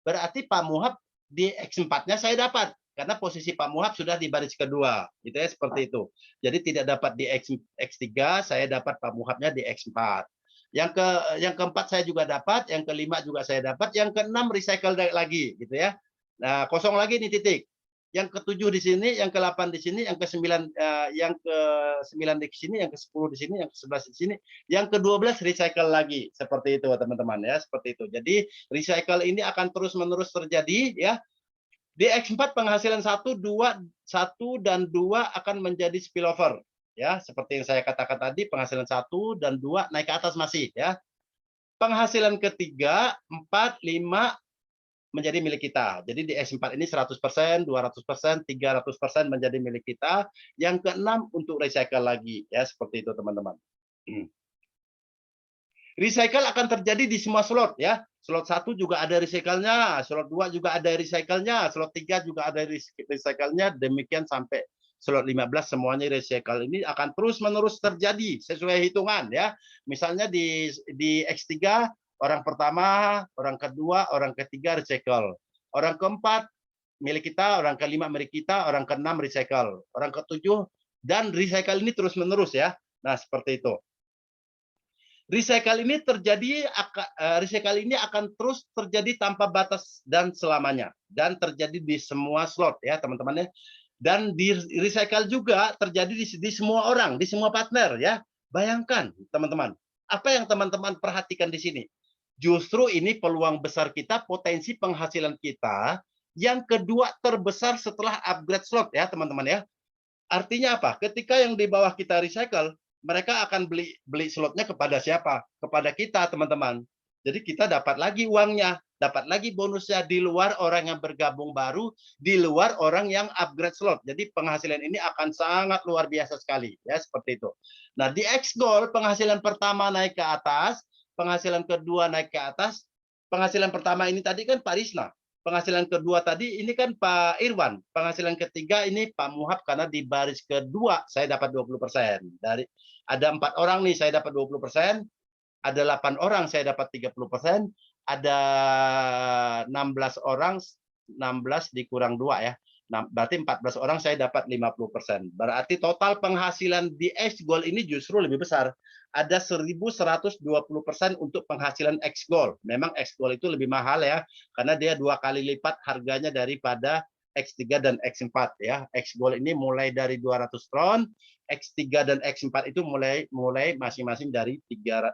Berarti Pak Muhab di X4-nya saya dapat karena posisi Pak Muhab sudah di baris kedua, gitu ya, seperti itu. Jadi tidak dapat di X3, saya dapat Pak Muhabnya di X4. Yang keempat saya juga dapat, yang kelima juga saya dapat, yang keenam recycle lagi, gitu ya. Nah, kosong lagi nih titik. Yang ketujuh di sini, yang ke-8 di sini, yang ke-9 di sini, yang ke-10 di sini, yang ke-11 di sini, yang ke-12 recycle lagi. Seperti itu teman-teman ya, seperti itu. Jadi recycle ini akan terus-menerus terjadi ya. Di X4 penghasilan 1, 2, 1 dan 2 akan menjadi spillover ya, seperti yang saya katakan tadi, penghasilan 1 dan 2 naik ke atas masih ya. Penghasilan ketiga, 4, 5 menjadi milik kita. Jadi di S4 ini 100%, 200%, 300% menjadi milik kita. Yang keenam untuk recycle lagi ya, seperti itu teman-teman. Recycle akan terjadi di semua slot ya. Slot 1 juga ada recycle-nya, slot 2 juga ada recycle-nya, slot 3 juga ada recycle-nya, demikian sampai slot 15 semuanya recycle. Ini akan terus-menerus terjadi sesuai hitungan ya. Misalnya di X3 orang pertama, orang kedua, orang ketiga recycle. Orang keempat milik kita, orang kelima milik kita, orang keenam recycle. Orang ketujuh dan recycle ini terus-menerus ya. Nah, seperti itu. Recycle ini akan terus terjadi tanpa batas dan selamanya dan terjadi di semua slot ya teman-teman ya. Dan di recycle juga terjadi di semua orang, di semua partner ya. Bayangkan teman-teman, apa yang teman-teman perhatikan di sini? Justru ini peluang besar kita, potensi penghasilan kita yang kedua terbesar setelah upgrade slot ya teman-teman ya. Artinya apa? Ketika yang di bawah kita recycle, mereka akan beli slotnya kepada siapa? Kepada kita, teman-teman. Jadi kita dapat lagi uangnya, dapat lagi bonusnya di luar orang yang bergabung baru, di luar orang yang upgrade slot. Jadi penghasilan ini akan sangat luar biasa sekali, ya seperti itu. Nah di X Gold penghasilan pertama naik ke atas, penghasilan kedua naik ke atas. Penghasilan pertama ini tadi kan Pak Risna. Penghasilan kedua tadi ini kan Pak Irwan. Penghasilan ketiga ini Pak Muhab karena di baris kedua saya dapat 20%. Dari ada 4 orang nih saya dapat 20%, ada 8 orang saya dapat 30%, ada 16 orang 16 dikurang 2 ya. Nah, berarti 14 orang saya dapat 50%. Berarti total penghasilan di X Gold ini justru lebih besar. Ada 1.120% untuk penghasilan X Gold. Memang X Gold itu lebih mahal ya, karena dia 2 kali lipat harganya daripada X3 dan X4 ya. X Gold ini mulai dari 200 tron, X3 dan X4 itu mulai masing-masing dari 100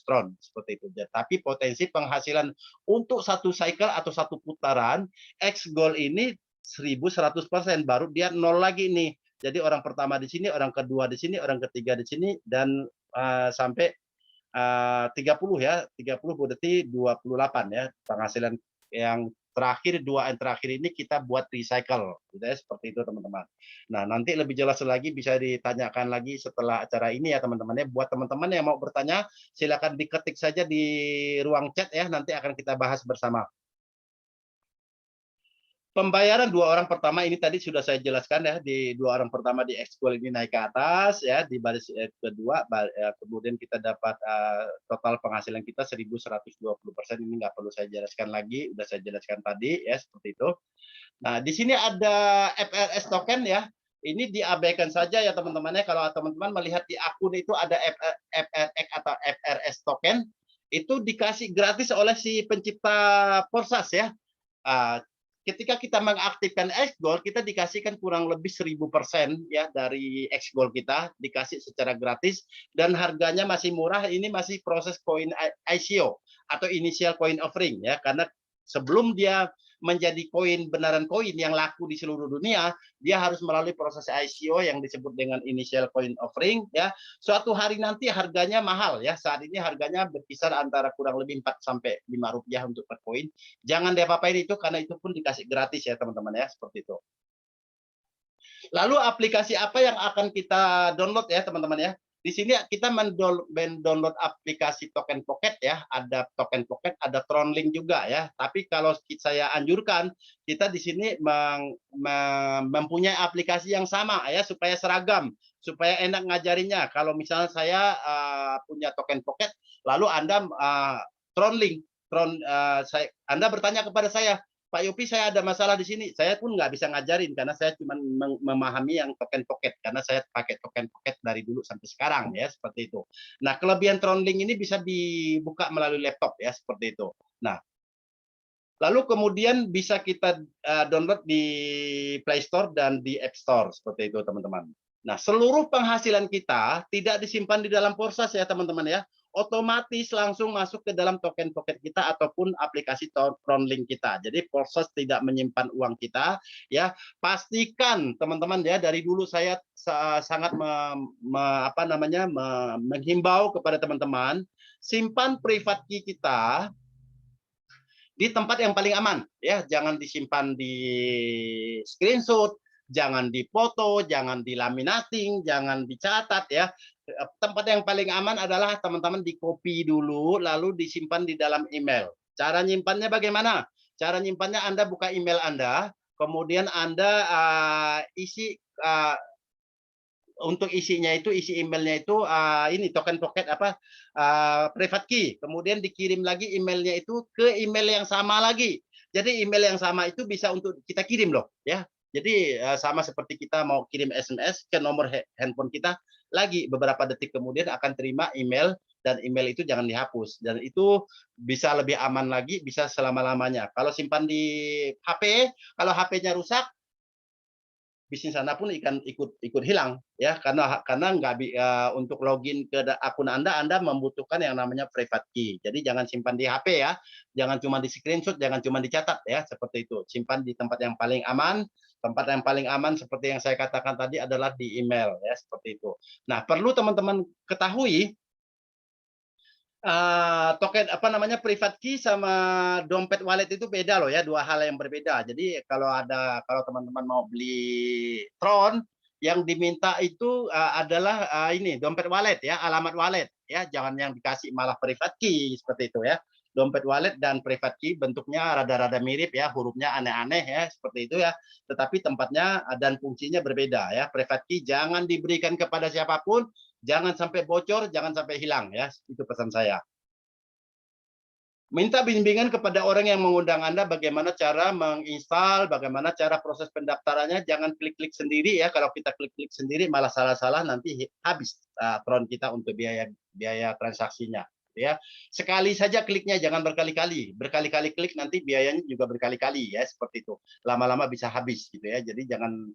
tron seperti itu. Tapi potensi penghasilan untuk satu cycle atau satu putaran X Gold ini 1.100%, baru dia nol lagi nih. Jadi orang pertama di sini, orang kedua di sini, orang ketiga di sini, dan sampai 30 ya, 30 berarti 28 ya penghasilan yang terakhir, dua yang terakhir ini kita buat recycle, gitu ya, seperti itu teman-teman. Nah nanti lebih jelas lagi bisa ditanyakan lagi setelah acara ini ya teman-teman ya. Buat teman-teman yang mau bertanya silakan diketik saja di ruang chat ya, nanti akan kita bahas bersama. Pembayaran 2 orang pertama ini tadi sudah saya jelaskan ya, di 2 orang pertama di X Gold ini naik ke atas ya, di baris kedua kemudian kita dapat total penghasilan kita 1.120%, ini nggak perlu saya jelaskan lagi, udah saya jelaskan tadi ya, seperti itu. Nah di sini ada FRS token ya, ini diabaikan saja ya teman-teman ya. Kalau teman-teman melihat di akun itu ada FRX atau FRS token, itu dikasih gratis oleh si pencipta Forsas ya. Ketika kita mengaktifkan X Gold, kita dikasihkan kurang lebih 1.000% ya dari X Gold kita, dikasih secara gratis dan harganya masih murah. Ini masih proses coin ICO atau initial coin offering ya, karena sebelum dia menjadi koin benaran koin yang laku di seluruh dunia, dia harus melalui proses ICO yang disebut dengan initial coin offering ya. Suatu hari nanti harganya mahal ya. Saat ini harganya berkisar antara kurang lebih 4 sampai 5 rupiah untuk per koin. Jangan diapa-apain itu karena itu pun dikasih gratis ya teman-teman ya, seperti itu. Lalu aplikasi apa yang akan kita download ya teman-teman ya? Di sini kita mendownload aplikasi Token Pocket ya, ada Token Pocket, ada Tronlink juga ya. Tapi kalau saya anjurkan, kita di sini mempunyai aplikasi yang sama ya, supaya seragam, supaya enak ngajarinya. Kalau misalnya saya punya Token Pocket, lalu Anda Tronlink. Anda bertanya kepada saya, Pak Yopi, saya ada masalah di sini. Saya pun nggak bisa ngajarin karena saya cuma memahami yang token pocket karena saya pakai token pocket dari dulu sampai sekarang ya, seperti itu. Nah, kelebihan Tronlink ini bisa dibuka melalui laptop ya, seperti itu. Nah, lalu kemudian bisa kita download di Play Store dan di App Store seperti itu, teman-teman. Nah, seluruh penghasilan kita tidak disimpan di dalam Porsas ya, teman-teman ya. Otomatis langsung masuk ke dalam token pocket kita ataupun aplikasi Tronlink kita. Jadi Porsas tidak menyimpan uang kita ya. Pastikan teman-teman ya, dari dulu saya sangat menghimbau kepada teman-teman, simpan private key kita di tempat yang paling aman ya, jangan disimpan di screenshot, jangan dipoto, jangan di laminating, jangan dicatat ya. Tempat yang paling aman adalah teman-teman di copy dulu lalu disimpan di dalam email. Cara nyimpannya bagaimana? Cara nyimpannya Anda buka email Anda, kemudian Anda isi untuk isinya itu, isi emailnya itu ini token pocket private key, kemudian dikirim lagi emailnya itu ke email yang sama lagi. Jadi email yang sama itu bisa untuk kita kirim loh ya. Jadi sama seperti kita mau kirim SMS ke nomor handphone kita, lagi beberapa detik kemudian akan terima email, dan email itu jangan dihapus, dan itu bisa lebih aman lagi, bisa selama-lamanya. Kalau simpan di HP, kalau HP-nya rusak, bisnis Anda pun ikut hilang ya, karena nggak untuk login ke akun Anda membutuhkan yang namanya private key. Jadi jangan simpan di HP ya, jangan cuma di screenshot, jangan cuma dicatat ya, seperti itu. Simpan di tempat yang paling aman. Tempat yang paling aman seperti yang saya katakan tadi adalah di email ya, seperti itu. Nah, perlu teman-teman ketahui, token private key sama dompet wallet itu beda loh ya, dua hal yang berbeda. Jadi kalau teman-teman mau beli Tron, yang diminta itu adalah ini dompet wallet ya, alamat wallet ya, jangan yang dikasih malah private key seperti itu ya. Dompet wallet dan private key bentuknya rada-rada mirip ya, hurufnya aneh-aneh ya, seperti itu ya. Tetapi tempatnya dan fungsinya berbeda ya. Private key jangan diberikan kepada siapapun, jangan sampai bocor, jangan sampai hilang ya. Itu pesan saya. Minta bimbingan kepada orang yang mengundang Anda bagaimana cara menginstal, bagaimana cara proses pendaftarannya. Jangan klik-klik sendiri ya. Kalau kita klik-klik sendiri malah salah-salah, nanti habis Tron kita untuk biaya transaksinya ya. Sekali saja kliknya, jangan berkali-kali. Berkali-kali klik nanti biayanya juga berkali-kali ya, seperti itu. Lama-lama bisa habis gitu ya. Jadi jangan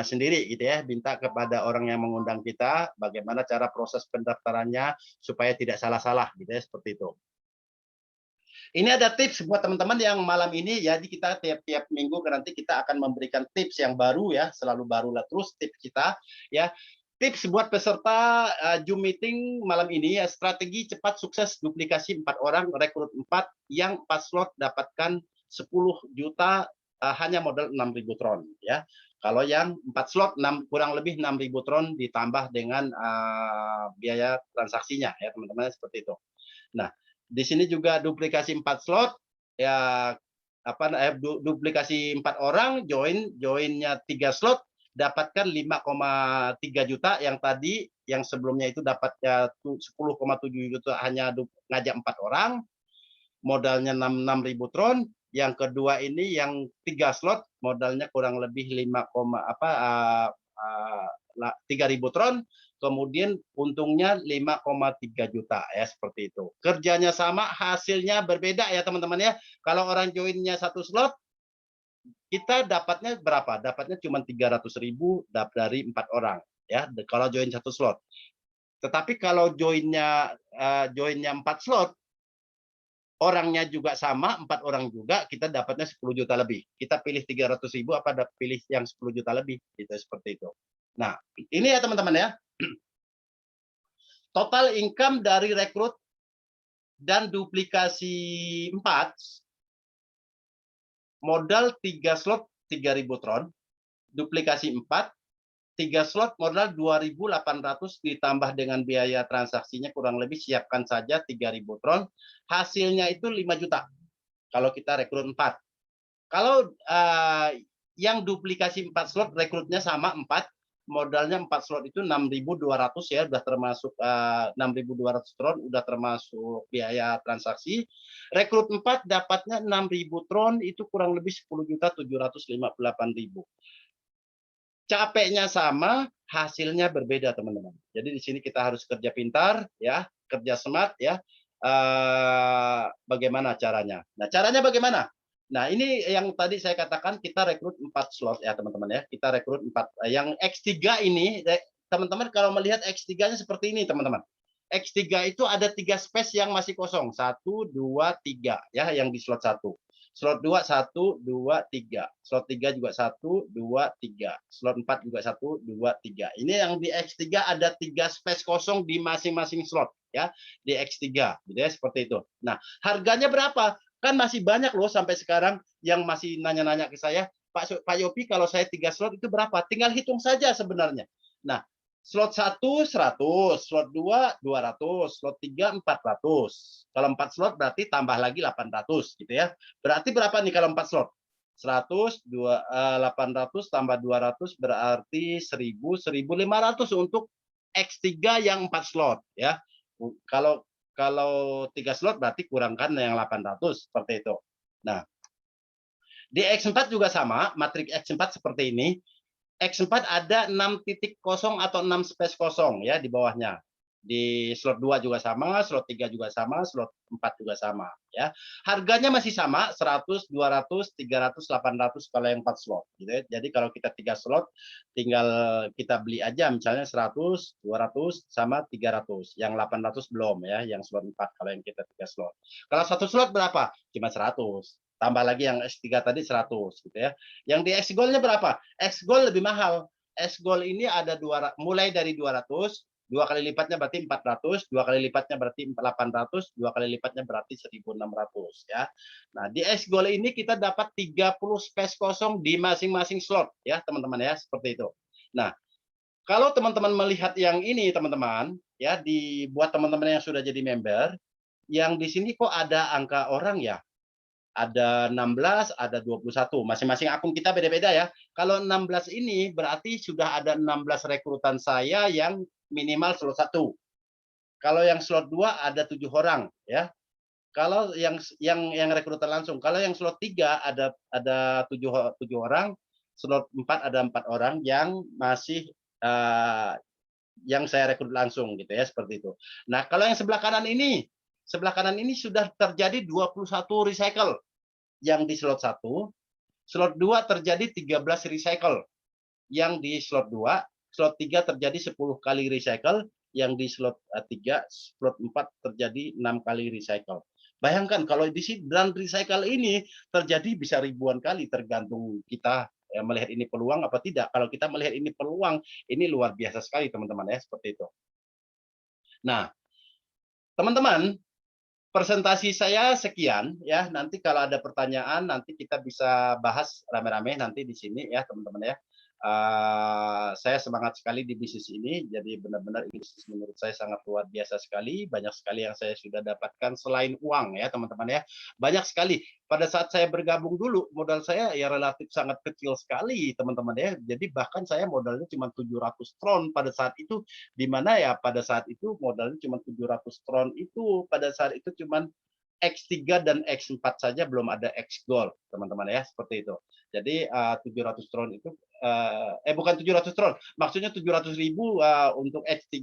sendiri gitu ya, minta kepada orang yang mengundang kita bagaimana cara proses pendaftarannya supaya tidak salah-salah gitu ya, seperti itu. Ini ada tips buat teman-teman yang malam ini, jadi kita tiap minggu nanti kita akan memberikan tips yang baru ya, selalu baru lah terus tips kita ya. Tips buat peserta Zoom meeting malam ini ya, strategi cepat sukses duplikasi 4 orang, rekrut 4, yang 4 slot dapatkan 10 juta hanya modal 6.000 Tron ya. Kalau yang 4 slot kurang lebih 6.000 Tron ditambah dengan biaya transaksinya ya, teman-teman, seperti itu. Nah, di sini juga duplikasi 4 slot ya, duplikasi 4 orang, joinnya 3 slot, dapatkan 5,3 juta. Yang tadi yang sebelumnya itu dapatnya 10,7 juta hanya ngajak 4 orang, modalnya 6.000 Tron. Yang kedua ini yang 3 slot modalnya kurang lebih 3.000 Tron, kemudian untungnya 5,3 juta ya, seperti itu. Kerjanya sama, hasilnya berbeda ya teman-teman ya. Kalau orang joinnya 1 slot, kita dapatnya berapa? Dapatnya cuma 300.000 dari 4 orang ya, kalau join 1 slot. Tetapi kalau joinnya 4 slot, orangnya juga sama, 4 orang juga, kita dapatnya 10 juta lebih. Kita pilih 300.000 pilih yang 10 juta lebih, gitu, seperti itu. Nah, ini ya teman-teman ya. Total income dari rekrut dan duplikasi 4, modal 3 slot 3.000 Tron, duplikasi 4, 3 slot modal 2.800 ditambah dengan biaya transaksinya kurang lebih, siapkan saja 3.000 Tron, hasilnya itu 5 juta kalau kita rekrut 4. Kalau yang duplikasi 4 slot rekrutnya sama 4, modalnya 4 slot itu 6.200 ya, udah termasuk 6.200 tron, udah termasuk biaya transaksi. Rekrut 4 dapatnya 6.000 tron, itu kurang lebih 10.758.000. Capeknya sama, hasilnya berbeda, teman-teman. Jadi di sini kita harus kerja pintar ya, kerja smart ya. Bagaimana caranya? Nah, caranya bagaimana? Nah, ini yang tadi saya katakan kita rekrut 4 slot ya, teman-teman ya. Kita rekrut 4. Yang X3 ini, teman-teman kalau melihat X3-nya seperti ini, teman-teman. X3 itu ada 3 space yang masih kosong. 1, 2, 3 ya, yang di slot 1. Slot 2, 1, 2, 3. Slot 3 juga 1, 2, 3. Slot 4 juga 1, 2, 3. Ini yang di X3 ada 3 space kosong di masing-masing slot ya, di X3 gitu ya, seperti itu. Nah, harganya berapa? Kan masih banyak loh sampai sekarang yang masih nanya-nanya ke saya, Pak Yopi, kalau saya 3 slot itu berapa? Tinggal hitung saja sebenarnya. Nah, slot 1 100, slot 2 200, slot 3 400. Kalau 4 slot berarti tambah lagi 800 gitu ya. Berarti berapa nih kalau 4 slot? 100, 800 tambah 200 berarti 1000, 1.500 untuk X3 yang 4 slot ya. Kalau 3 slot berarti kurangkan yang 800 seperti itu. Nah, di X4 juga sama, matriks X4 seperti ini. X4 ada 6 titik kosong atau 6 space kosong ya di bawahnya. Di slot 2 juga sama, slot 3 juga sama, slot 4 juga sama ya. Harganya masih sama, 100, 200, 300, 800 kalau yang 4 slot gitu ya. Jadi kalau kita 3 slot tinggal kita beli aja misalnya 100, 200 sama 300. Yang 800 belum ya, yang slot 4 kalau yang kita 3 slot. Kalau satu slot berapa? Cuma 100. Tambah lagi yang S3 tadi 100 gitu ya. Yang di X Gold-nya berapa? X Gold lebih mahal. X Gold ini ada mulai dari 200, 2 kali lipatnya berarti 400, 2 kali lipatnya berarti 800, 2 kali lipatnya berarti 1.600 ya. Nah, di X Gold ini kita dapat 30 space kosong di masing-masing slot ya, teman-teman ya, seperti itu. Nah, kalau teman-teman melihat yang ini, teman-teman, ya, dibuat teman-teman yang sudah jadi member, yang di sini kok ada angka orang ya? Ada 16, ada 21. Masing-masing akun kita beda-beda ya. Kalau 16 ini berarti sudah ada 16 rekrutan saya yang minimal slot 1. Kalau yang slot 2 ada 7 orang ya. Kalau yang rekrutan langsung. Kalau yang slot 3 ada 7 orang, slot 4 ada 4 orang yang masih yang saya rekrut langsung gitu ya, seperti itu. Nah, kalau yang sebelah kanan ini sudah terjadi 21 recycle. Yang di slot 1, slot 2 terjadi 13 recycle. Yang di slot 2, slot 3 terjadi 10 kali recycle, yang di slot 3, slot 4 terjadi 6 kali recycle. Bayangkan kalau di sini dan recycle ini terjadi bisa ribuan kali, tergantung kita ya, melihat ini peluang apa tidak. Kalau kita melihat ini peluang, ini luar biasa sekali teman-teman ya, seperti itu. Nah, teman-teman, presentasi saya sekian ya. Nanti kalau ada pertanyaan nanti kita bisa bahas rame-rame nanti di sini ya, teman-teman ya. Saya semangat sekali di bisnis ini. Jadi benar-benar ini bisnis menurut saya sangat luar biasa sekali. Banyak sekali yang saya sudah dapatkan selain uang ya, teman-teman ya. Banyak sekali. Pada saat saya bergabung dulu, modal saya ya relatif sangat kecil sekali, teman-teman ya. Jadi bahkan saya modalnya cuma 700 tron pada saat itu, di mana ya pada saat itu modalnya cuma 700 tron itu, pada saat itu cuma X3 dan X4 saja, belum ada X Gold, teman-teman ya, seperti itu. Jadi 700 tron itu bukan 700 tron, maksudnya 700.000 untuk X3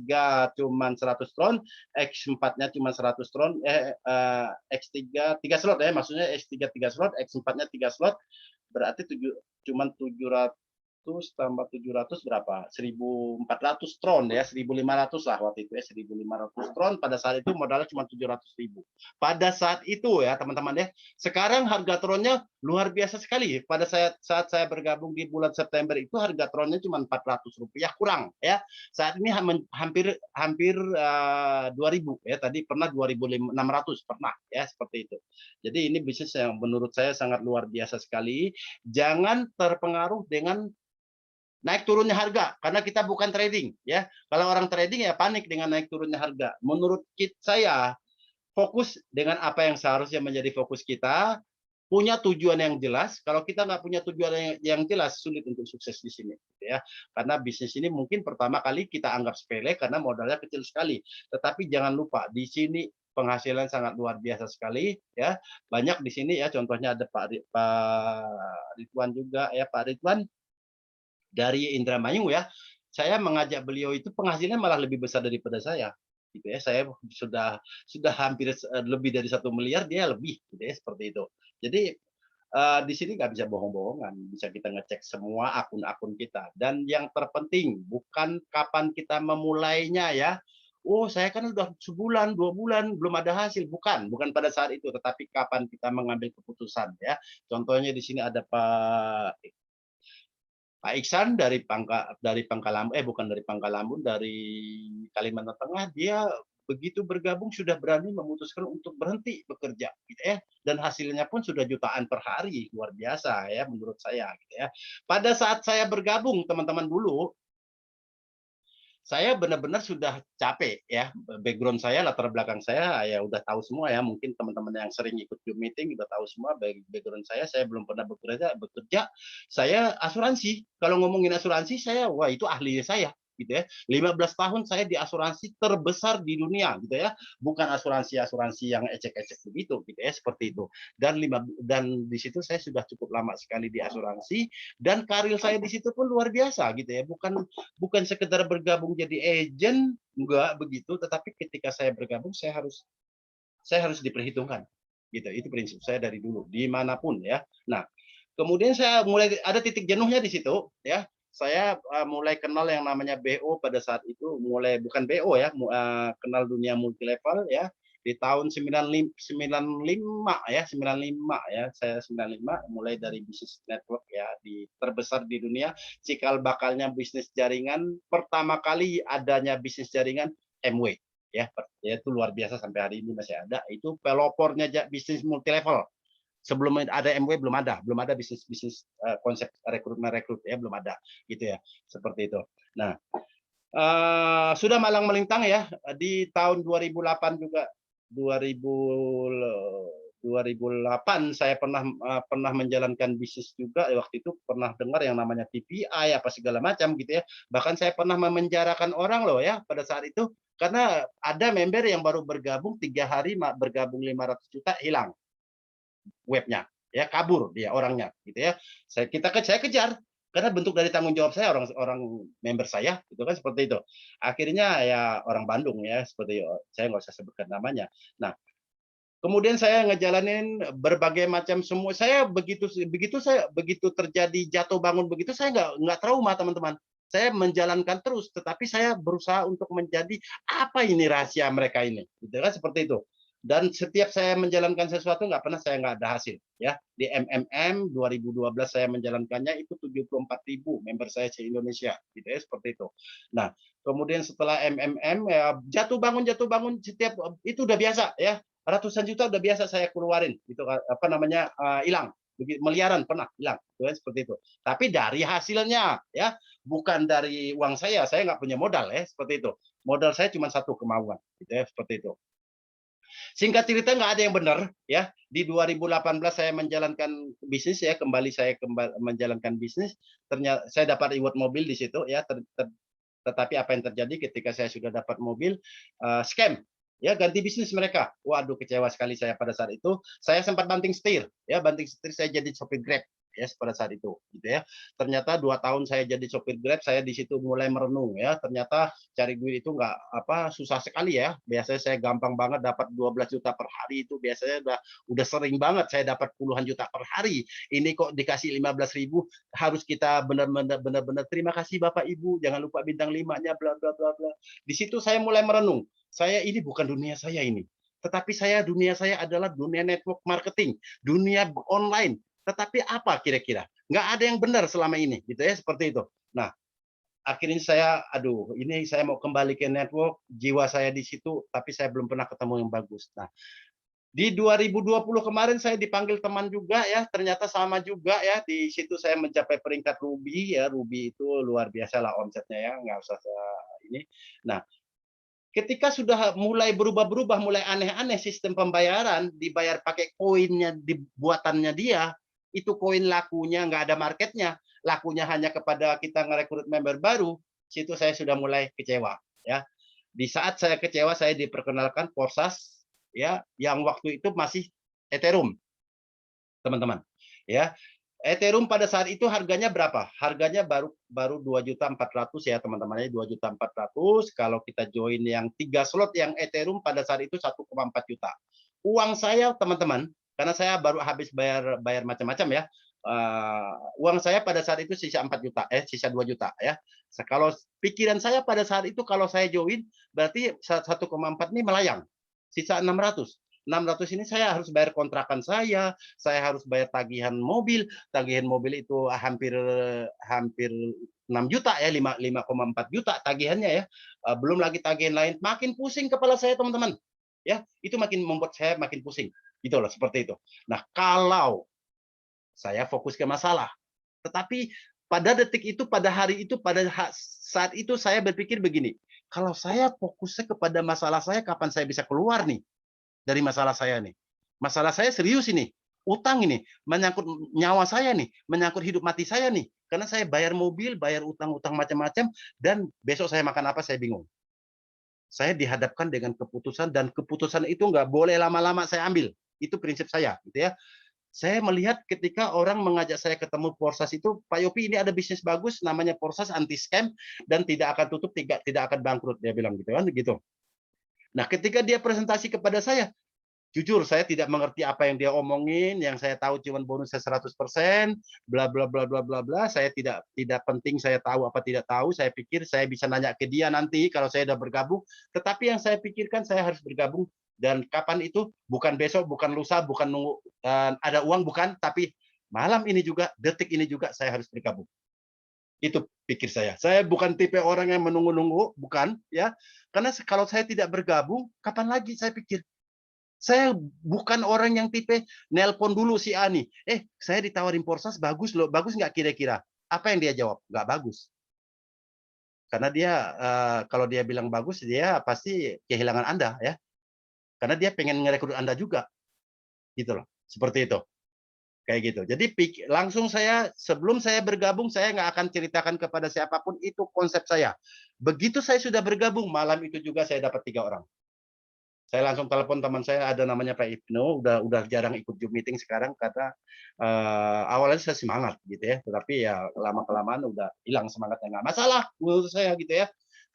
cuma 100 tron, X4-nya cuma 100 tron, X3 3 slot ya, maksudnya X3 3 slot, X4-nya 3 slot, berarti cuma 700 tambah 700 berapa? 1.400 tron ya, 1.500 lah waktu itu ya, 1.500 tron. Pada saat itu modalnya cuma 700.000. Pada saat itu ya teman-teman ya. Sekarang harga tronnya luar biasa sekali. Pada saat saya bergabung di bulan September itu harga tronnya cuma Rp400 kurang ya. Saat ini hampir 2.000 ya. Tadi pernah 2.600 pernah ya, seperti itu. Jadi ini bisnis yang menurut saya sangat luar biasa sekali. Jangan terpengaruh dengan naik turunnya harga, karena kita bukan trading ya. Kalau orang trading ya panik dengan naik turunnya harga. Menurut saya fokus dengan apa yang seharusnya menjadi fokus kita. punya tujuan yang jelas. Kalau kita nggak punya tujuan yang jelas, sulit untuk sukses di sini, gitu ya. Karena bisnis ini mungkin pertama kali kita anggap sepele karena modalnya kecil sekali. Tetapi jangan lupa di sini penghasilan sangat luar biasa sekali, ya. Banyak di sini ya. Contohnya ada Pak Ridwan juga ya, Pak Ridwan dari Indramayu ya. Saya mengajak beliau itu penghasilannya malah lebih besar daripada saya. Gitu ya, saya sudah hampir lebih dari 1 miliar, dia lebih, gitu ya, seperti itu. Jadi di sini nggak bisa bohong-bohongan, bisa kita ngecek semua akun-akun kita. Dan yang terpenting bukan kapan kita memulainya ya. Oh, saya kan udah sebulan, 2 bulan belum ada hasil. Bukan pada saat itu, tetapi kapan kita mengambil keputusan ya. Contohnya di sini ada Pak Iksan dari Pangkalan, bukan dari Pangkalambun, dari Kalimantan Tengah. Dia begitu bergabung sudah berani memutuskan untuk berhenti bekerja, gitu ya. Dan hasilnya pun sudah jutaan per hari, luar biasa ya menurut saya, gitu ya. Pada saat saya bergabung teman-teman dulu, saya benar-benar sudah capek ya. Background saya, latar belakang saya ya udah tahu semua ya. Mungkin teman-teman yang sering ikut Zoom meeting udah tahu semua background saya. Saya belum pernah bekerja. Saya asuransi. Kalau ngomongin asuransi, saya wah itu ahlinya saya, gitu ya. 15 tahun saya di asuransi terbesar di dunia, gitu ya. Bukan asuransi yang ecek-ecek begitu, gitu ya, seperti itu. Dan di situ saya sudah cukup lama sekali di asuransi, dan karir saya di situ pun luar biasa, gitu ya. Bukan sekedar bergabung jadi agent, enggak begitu, tetapi ketika saya bergabung saya harus diperhitungkan, gitu. Itu prinsip saya dari dulu dimanapun ya. Nah, kemudian saya mulai ada titik jenuhnya di situ ya. Saya mulai kenal yang namanya BO pada saat itu, mulai bukan BO ya, kenal dunia multi level ya di tahun 95 ya, 95 ya, saya 95 mulai dari bisnis network ya, terbesar di dunia, cikal bakalnya bisnis jaringan, pertama kali adanya bisnis jaringan MW ya, itu luar biasa sampai hari ini masih ada, itu pelopornya bisnis multi level. Sebelum ada MW belum ada bisnis konsep rekrutmen ya, belum ada, gitu ya, seperti itu. Nah, sudah malang melintang ya di tahun 2008 juga, 2008 saya pernah menjalankan bisnis juga. Waktu itu pernah dengar yang namanya TPI apa segala macam, gitu ya. Bahkan saya pernah memenjarakan orang loh ya pada saat itu, karena ada member yang baru bergabung 3 hari bergabung 500 juta hilang webnya ya, kabur dia orangnya, gitu ya. Saya kejar karena bentuk dari tanggung jawab saya, orang member saya itu kan, seperti itu. Akhirnya ya orang Bandung ya, seperti saya nggak usah sebutkan namanya. Nah, kemudian saya ngejalanin berbagai macam, semua saya begitu terjadi jatuh bangun begitu, saya nggak trauma teman-teman. Saya menjalankan terus, tetapi saya berusaha untuk menjadi apa ini rahasia mereka ini, gitu kan, seperti itu. Dan setiap saya menjalankan sesuatu saya nggak ada hasil ya. Di MMM 2012 saya menjalankannya, itu 74.000 member saya se Indonesia, gitu ya, seperti itu. Nah, kemudian setelah MMM ya, jatuh bangun setiap itu udah biasa ya, ratusan juta udah biasa saya keluarin, gitu, apa namanya, hilang, miliaran pernah hilang, seperti itu. Tapi dari hasilnya ya, bukan dari uang saya nggak punya modal ya, seperti itu. Modal saya cuma satu, kemauan, gitu ya, seperti itu. Singkat cerita nggak ada yang benar ya. Di 2018 saya menjalankan bisnis ya, saya kembali menjalankan bisnis. Ternyata saya dapat reward mobil di situ ya. Tetapi apa yang terjadi ketika saya sudah dapat mobil, scam ya, ganti bisnis mereka. Waduh, kecewa sekali saya pada saat itu. Saya sempat banting setir ya, saya jadi sopir Grab ya pada saat itu, gitu ya. Ternyata 2 tahun saya jadi sopir Grab, saya di situ mulai merenung ya. Ternyata cari duit itu nggak susah sekali ya. Biasanya saya gampang banget dapat 12 juta per hari, itu biasanya udah sering banget saya dapat puluhan juta per hari. Ini kok dikasih 15.000, harus kita benar-benar terima kasih Bapak Ibu, jangan lupa bintang 5-nya, bla bla bla bla. Di situ saya mulai merenung. Saya ini bukan dunia saya ini. Tetapi dunia saya adalah dunia network marketing, dunia online. Tetapi apa kira-kira? Nggak ada yang benar selama ini, gitu ya, seperti itu. Nah, akhirnya ini saya mau kembali ke network, jiwa saya di situ, tapi saya belum pernah ketemu yang bagus. Nah, di 2020 kemarin saya dipanggil teman juga ya, ternyata sama juga ya, di situ saya mencapai peringkat Ruby ya. Ruby itu luar biasa lah omsetnya ya, nggak usah ini. Nah, Ketika sudah mulai berubah-berubah, mulai aneh-aneh sistem pembayaran, dibayar pakai koinnya, dibuatannya dia, itu koin lakunya nggak ada marketnya, lakunya hanya kepada kita ngerekrut member baru, situ saya sudah mulai kecewa. Ya, di saat saya kecewa, saya diperkenalkan Porsas, ya, yang waktu itu masih Ethereum, teman-teman. Ya, Ethereum pada saat itu harganya berapa? Harganya baru baru 2.400.000 ya teman-teman, 2.400.000. Kalau kita join yang 3 slot yang Ethereum pada saat itu 1,4 juta. Uang saya teman-teman, karena saya baru habis bayar macam-macam ya. Uang saya pada saat itu sisa 4 juta, sisa 2 juta ya. Kalau pikiran saya pada saat itu kalau saya join berarti 1,4 ini melayang. Sisa 600. 600 ini saya harus bayar kontrakan saya harus bayar tagihan mobil itu hampir hampir 6 juta ya, 5,4 juta tagihannya ya. Belum lagi tagihan lain, makin pusing kepala saya teman-teman. Ya, itu makin membuat saya makin pusing. Gitu loh, seperti itu. Nah, kalau saya fokus ke masalah, tetapi pada detik itu, pada hari itu, pada saat itu saya berpikir begini, kalau saya fokusnya kepada masalah saya, kapan saya bisa keluar nih dari masalah saya nih. Masalah saya serius ini. Utang ini menyangkut nyawa saya nih, menyangkut hidup mati saya nih. Karena saya bayar mobil, bayar utang-utang macam-macam, dan besok saya makan apa saya bingung. Saya dihadapkan dengan keputusan, dan keputusan itu nggak boleh lama-lama saya ambil. Itu prinsip saya, gitu ya. Saya melihat ketika orang mengajak saya ketemu Porsas itu, Pak Yopi ini ada bisnis bagus, namanya Porsas anti scam dan tidak akan tutup, tidak akan bangkrut, dia bilang gitu kan, gitu. Nah, ketika dia presentasi kepada saya, jujur saya tidak mengerti apa yang dia omongin, yang saya tahu cuma bonusnya 100%, bla bla bla bla bla bla. Saya tidak penting saya tahu apa tidak tahu, saya pikir saya bisa nanya ke dia nanti kalau saya sudah bergabung. Tetapi yang saya pikirkan saya harus bergabung, dan kapan itu? Bukan besok, bukan lusa, bukan nunggu ada uang, bukan, tapi malam ini juga, detik ini juga saya harus bergabung. Itu pikir saya. Saya bukan tipe orang yang menunggu-nunggu, bukan ya. Karena kalau saya tidak bergabung, kapan lagi saya pikir. Saya bukan orang yang tipe nelpon dulu si Ani. Saya ditawarin Porsas bagus loh. Bagus nggak kira-kira? Apa yang dia jawab? Nggak bagus. Karena dia kalau dia bilang bagus, dia pasti kehilangan Anda ya. Karena dia pengen ngerekrut Anda juga. Gitu loh. Seperti itu. Kayak gitu. Jadi langsung saya, sebelum saya bergabung, saya nggak akan ceritakan kepada siapapun, itu konsep saya. Begitu saya sudah bergabung, malam itu juga saya dapat 3 orang. Saya langsung telepon teman saya, ada namanya Pak Ibnu, udah jarang ikut Zoom meeting sekarang karena awalnya saya semangat gitu ya, tetapi ya lama kelamaan udah hilang semangatnya, nggak masalah menurut saya gitu ya.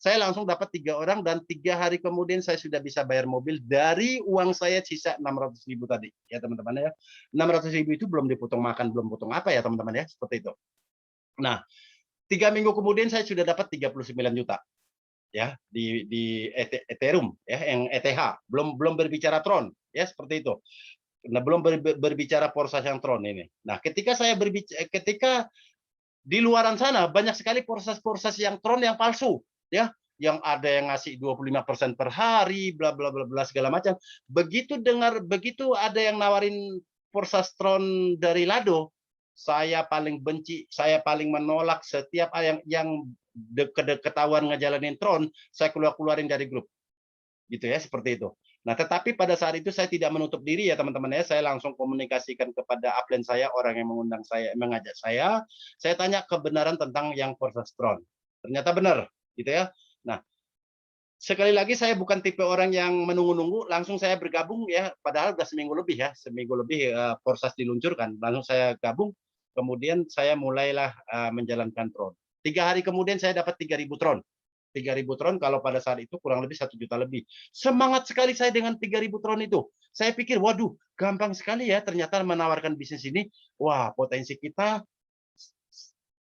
Saya langsung dapat 3 orang, dan 3 hari kemudian saya sudah bisa bayar mobil dari uang saya sisa 600.000 tadi ya teman-teman ya. 600.000 itu belum dipotong makan, belum potong apa ya teman-teman ya, seperti itu. Nah, 3 minggu kemudian saya sudah dapat 39 juta ya di Ethereum ya, yang ETH, belum berbicara Tron ya, seperti itu. Nah, belum berbicara Porsas yang Tron ini. Nah, ketika di luaran sana banyak sekali Porsas yang Tron yang palsu ya, yang ada yang ngasih 25% per hari, bla bla bla bla segala macam. Begitu ada yang nawarin Porsas Tron dari Lado, saya paling benci, saya paling menolak setiap yang ketahuan ngejalanin Tron, saya keluarin dari grup. Gitu ya, seperti itu. Nah, tetapi pada saat itu saya tidak menutup diri ya teman-teman ya, saya langsung komunikasikan kepada upline saya, orang yang mengundang saya, mengajak saya tanya kebenaran tentang yang Porsas Tron. Ternyata benar, gitu ya. Nah, sekali lagi saya bukan tipe orang yang menunggu-nunggu, langsung saya bergabung ya, padahal sudah seminggu lebih Porsas diluncurkan, langsung saya gabung, kemudian saya mulailah menjalankan Tron. 3 hari kemudian saya dapat 3.000 Tron. 3.000 Tron kalau pada saat itu kurang lebih 1 juta lebih. Semangat sekali saya dengan 3.000 Tron itu. Saya pikir, waduh, gampang sekali ya ternyata menawarkan bisnis ini. Wah, potensi kita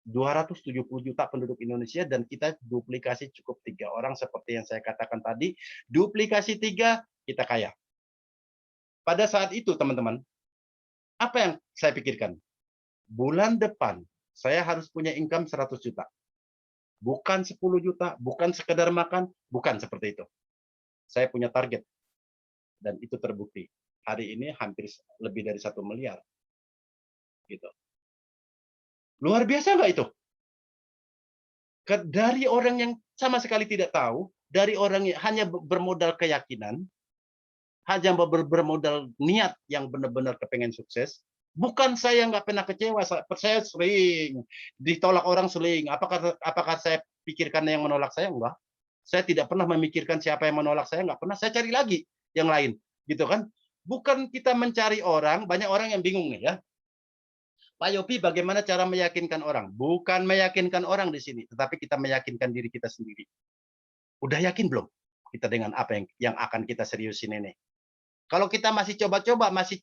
270 juta penduduk Indonesia, dan kita duplikasi cukup 3 orang seperti yang saya katakan tadi. Duplikasi 3, kita kaya. Pada saat itu teman-teman, apa yang saya pikirkan? Bulan depan saya harus punya income 100 juta. Bukan 10 juta, bukan sekedar makan, bukan seperti itu. Saya punya target, dan itu terbukti. Hari ini hampir lebih dari 1 miliar. Gitu. Luar biasa nggak itu? Dari orang yang sama sekali tidak tahu, dari orang yang hanya bermodal keyakinan, hanya bermodal niat yang benar-benar kepengen sukses. Bukan saya nggak pernah kecewa, saya sering ditolak orang sering. Apakah saya pikirkan yang menolak saya? Enggak. Saya tidak pernah memikirkan siapa yang menolak saya, nggak pernah. Saya cari lagi yang lain, gitu kan? Bukan kita mencari orang, banyak orang yang bingung nih ya. Pak Yopi, bagaimana cara meyakinkan orang? Bukan meyakinkan orang di sini, tetapi kita meyakinkan diri kita sendiri. Udah yakin belum kita dengan apa yang akan kita seriusin ini? Kalau kita masih coba-coba, masih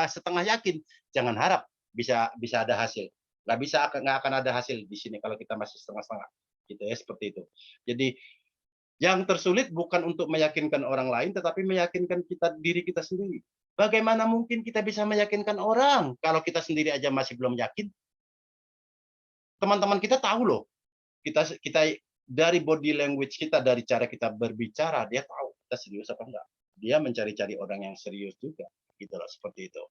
setengah yakin, jangan harap bisa ada hasil. Nggak akan ada hasil di sini kalau kita masih setengah-setengah. Gitu ya, seperti itu. Jadi yang tersulit bukan untuk meyakinkan orang lain, tetapi meyakinkan diri kita sendiri. Bagaimana mungkin kita bisa meyakinkan orang kalau kita sendiri aja masih belum yakin? Teman-teman kita tahu loh, kita dari body language kita, dari cara kita berbicara, dia tahu kita serius apa enggak. Dia mencari-cari orang yang serius juga, gitu loh, seperti itu.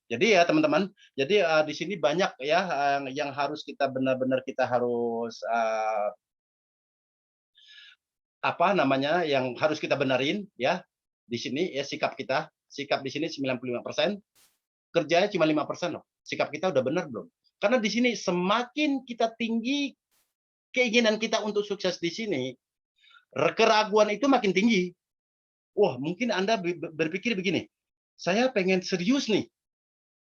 Jadi ya teman-teman, jadi di sini banyak ya yang harus kita benar-benar kita harus apa namanya, yang harus kita benerin ya di sini ya, sikap di sini 95%, kerjanya cuma 5% loh. Sikap kita udah benar belum? Karena di sini semakin kita tinggi keinginan kita untuk sukses di sini, keraguan itu makin tinggi. Wah, mungkin Anda berpikir begini, saya pengen serius nih.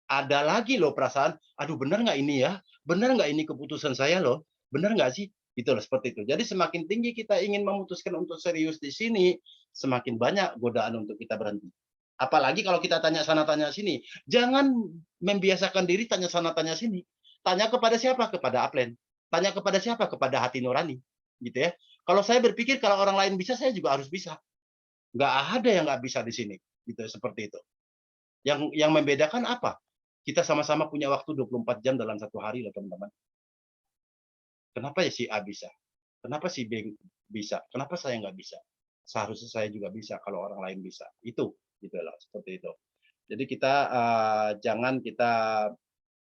Ada lagi loh perasaan, aduh benar nggak ini ya? Benar nggak ini keputusan saya loh? Benar nggak sih? Gitu loh, seperti itu. Jadi semakin tinggi kita ingin memutuskan untuk serius di sini, semakin banyak godaan untuk kita berhenti. Apalagi kalau kita tanya sana tanya sini. Jangan membiasakan diri tanya sana tanya sini. Tanya kepada siapa? Kepada upline. Tanya kepada siapa? Kepada hati nurani. Gitu ya. Kalau saya berpikir kalau orang lain bisa, saya juga harus bisa. Nggak ada yang nggak bisa di sini. Gitu, seperti itu. Yang membedakan apa? Kita sama-sama punya waktu 24 jam dalam satu hari loh teman-teman. Kenapa ya si A bisa? Kenapa si B bisa? Kenapa saya nggak bisa? Seharusnya saya juga bisa kalau orang lain bisa. Itu, gitu loh, seperti itu. Jadi kita jangan kita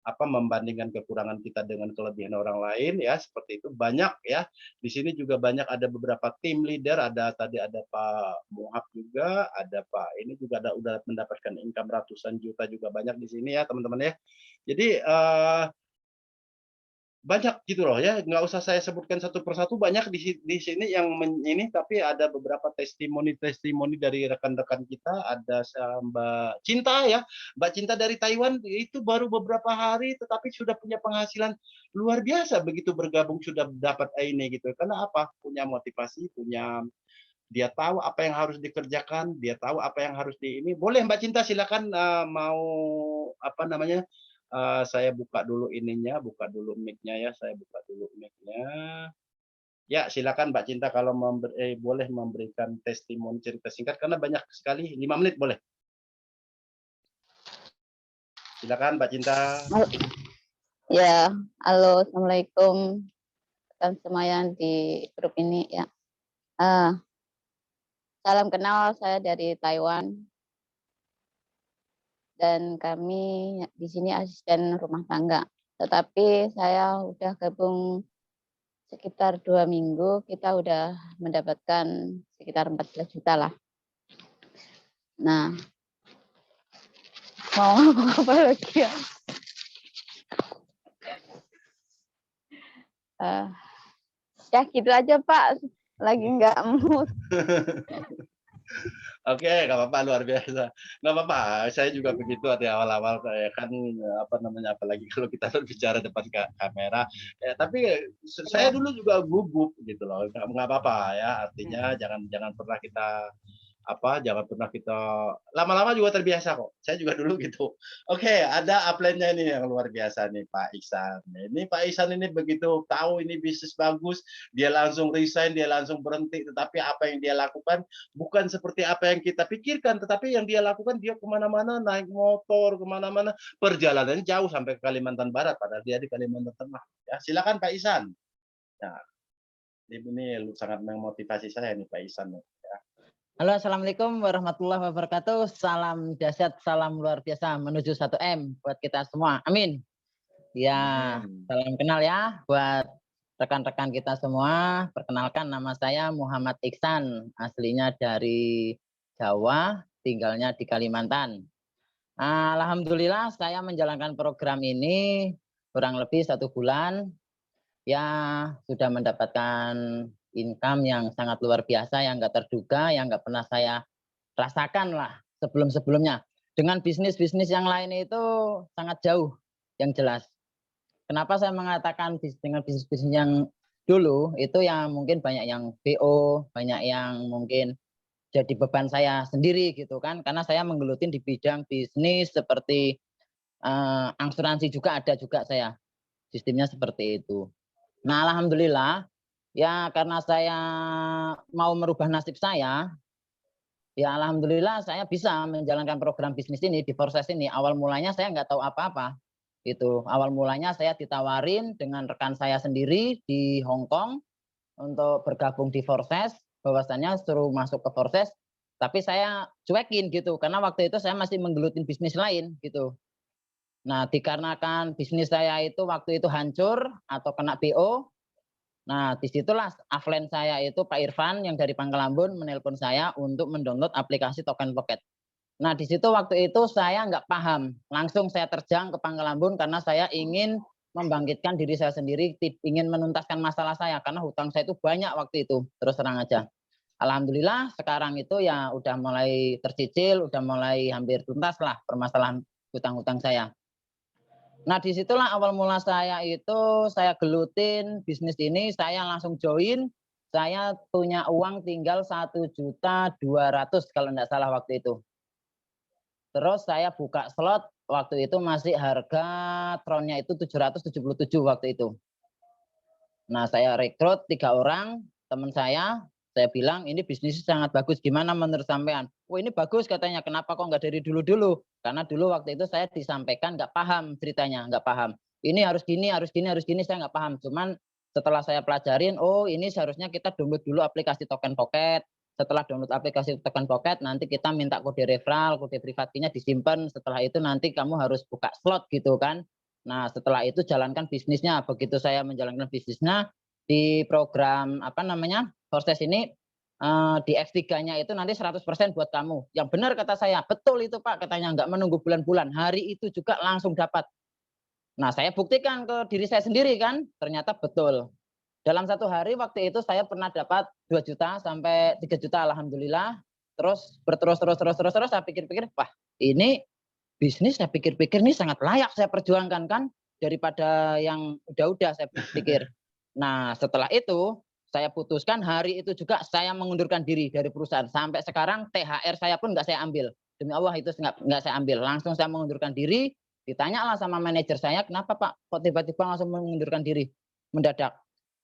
membandingkan kekurangan kita dengan kelebihan orang lain ya, seperti itu. Banyak ya. Di sini juga banyak ada beberapa tim leader, tadi ada Pak Muhab juga, ada Pak ini juga udah mendapatkan income ratusan juta juga banyak di sini ya, teman-teman ya. Jadi banyak gitu loh ya, nggak usah saya sebutkan satu persatu, banyak di sini yang ini, tapi ada beberapa testimoni dari rekan-rekan kita. Ada Mbak Cinta ya, Mbak Cinta dari Taiwan, itu baru beberapa hari tetapi sudah punya penghasilan luar biasa begitu bergabung, sudah dapat ini gitu. Karena apa? Punya motivasi, dia tahu apa yang harus dikerjakan, dia tahu apa yang harus ini. Boleh Mbak Cinta, silakan mau apa namanya? Saya buka dulu ininya, buka dulu mic-nya ya, saya buka dulu mic-nya. Ya, silakan Mbak Cinta kalau boleh memberikan testimoni cerita singkat karena banyak sekali, 5 menit boleh. Silakan Mbak Cinta. Ya, halo, assalamualaikum rekan semuanya di grup ini ya. Salam kenal, saya dari Taiwan. Dan kami di sini asisten rumah tangga. Tetapi saya udah gabung sekitar 2 minggu, kita udah mendapatkan sekitar 14 juta lah. Nah, mau apa lagi ya? Ya gitu aja Pak, lagi nggak mood. Oke, nggak apa-apa, luar biasa. Nggak apa-apa, saya juga begitu di awal-awal, saya kan apalagi kalau kita berbicara depan kamera. Ya, tapi saya dulu juga gugup gitu loh, nggak apa-apa ya. Artinya jangan pernah kita jangan pernah kita lama-lama juga terbiasa kok. Saya juga dulu gitu. Oke, ada upline-nya ini yang luar biasa nih Pak Ihsan. Ini Pak Ihsan ini begitu tahu ini bisnis bagus, dia langsung resign, dia langsung berhenti. Tetapi apa yang dia lakukan bukan seperti apa yang kita pikirkan, tetapi yang dia lakukan, dia kemana-mana naik motor, kemana-mana, perjalanannya jauh sampai ke Kalimantan Barat, padahal dia di Kalimantan Tengah. Ya, silakan Pak Ihsan. Nah, ini sangat memotivasi saya nih Pak Ihsan. Ya. Halo, assalamualaikum warahmatullahi wabarakatuh. Salam dahsyat, salam luar biasa menuju 1M buat kita semua. Amin. Ya, salam kenal ya buat rekan-rekan kita semua, perkenalkan nama saya Muhammad Iksan, aslinya dari Jawa, tinggalnya di Kalimantan. Alhamdulillah saya menjalankan program ini kurang lebih 1 bulan, ya sudah mendapatkan income yang sangat luar biasa, yang nggak terduga, yang nggak pernah saya rasakan lah sebelum-sebelumnya. Dengan bisnis-bisnis yang lain itu sangat jauh, yang jelas. Kenapa saya mengatakan dengan bisnis-bisnis yang dulu itu yang mungkin banyak yang BO, banyak yang mungkin jadi beban saya sendiri gitu kan, karena saya menggelutin di bidang bisnis seperti asuransi juga ada juga saya, sistemnya seperti itu. Nah alhamdulillah ya karena saya mau merubah nasib saya, ya alhamdulillah saya bisa menjalankan program bisnis ini di proses ini. Awal mulanya saya nggak tahu apa-apa gitu. Awal mulanya saya ditawarin dengan rekan saya sendiri di Hong Kong untuk bergabung di Forces, bahwasannya suruh masuk ke Forces, tapi saya cuekin gitu karena waktu itu saya masih menggelutin bisnis lain gitu. Nah, dikarenakan bisnis saya itu waktu itu hancur atau kena BO, nah disitulah offline saya itu Pak Irfan yang dari Pangkalambun menelpon saya untuk mendownload aplikasi Token Pocket. Nah di situ waktu itu saya nggak paham, langsung saya terjang ke Pangkalambun karena saya ingin membangkitkan diri saya sendiri, ingin menuntaskan masalah saya karena hutang saya itu banyak waktu itu, terus terang aja. Alhamdulillah sekarang itu ya udah mulai tercicil, udah mulai hampir tuntas lah permasalahan hutang-hutang saya. Nah disitulah awal mula saya itu saya gelutin bisnis ini, saya langsung join, saya punya uang tinggal 1.200.000 kalau enggak salah waktu itu. Terus saya buka slot, waktu itu masih harga tronnya itu 777 waktu itu. Nah saya rekrut 3 orang, teman saya bilang ini bisnis sangat bagus, gimana menurut sampean? Oh ini bagus katanya, kenapa kok nggak dari dulu-dulu? Karena dulu waktu itu saya disampaikan nggak paham ceritanya, nggak paham. Ini harus gini, harus gini, harus gini, saya nggak paham. Cuman setelah saya pelajarin, oh ini seharusnya kita download dulu aplikasi Token Pocket. Setelah download aplikasi Token Pocket, nanti kita minta kode referral, kode private key-nya disimpan. Setelah itu nanti kamu harus buka slot gitu kan. Nah setelah itu jalankan bisnisnya. Begitu saya menjalankan bisnisnya di program apa namanya proses ini di X3-nya itu nanti 100% buat kamu. Yang benar kata saya, betul itu Pak katanya, nggak menunggu bulan-bulan, hari itu juga langsung dapat. Nah saya buktikan ke diri saya sendiri kan, ternyata betul. Dalam 1 hari waktu itu saya pernah dapat 2 juta sampai 3 juta alhamdulillah. Terus terus saya pikir-pikir, wah ini bisnis saya pikir-pikir ini sangat layak saya perjuangkan kan, daripada yang udah-udah saya pikir. Nah setelah itu saya putuskan hari itu juga saya mengundurkan diri dari perusahaan. Sampai sekarang THR saya pun nggak saya ambil. Demi Allah itu nggak saya ambil. Langsung saya mengundurkan diri. Ditanyalah sama manajer saya, kenapa Pak kok tiba-tiba langsung mengundurkan diri mendadak?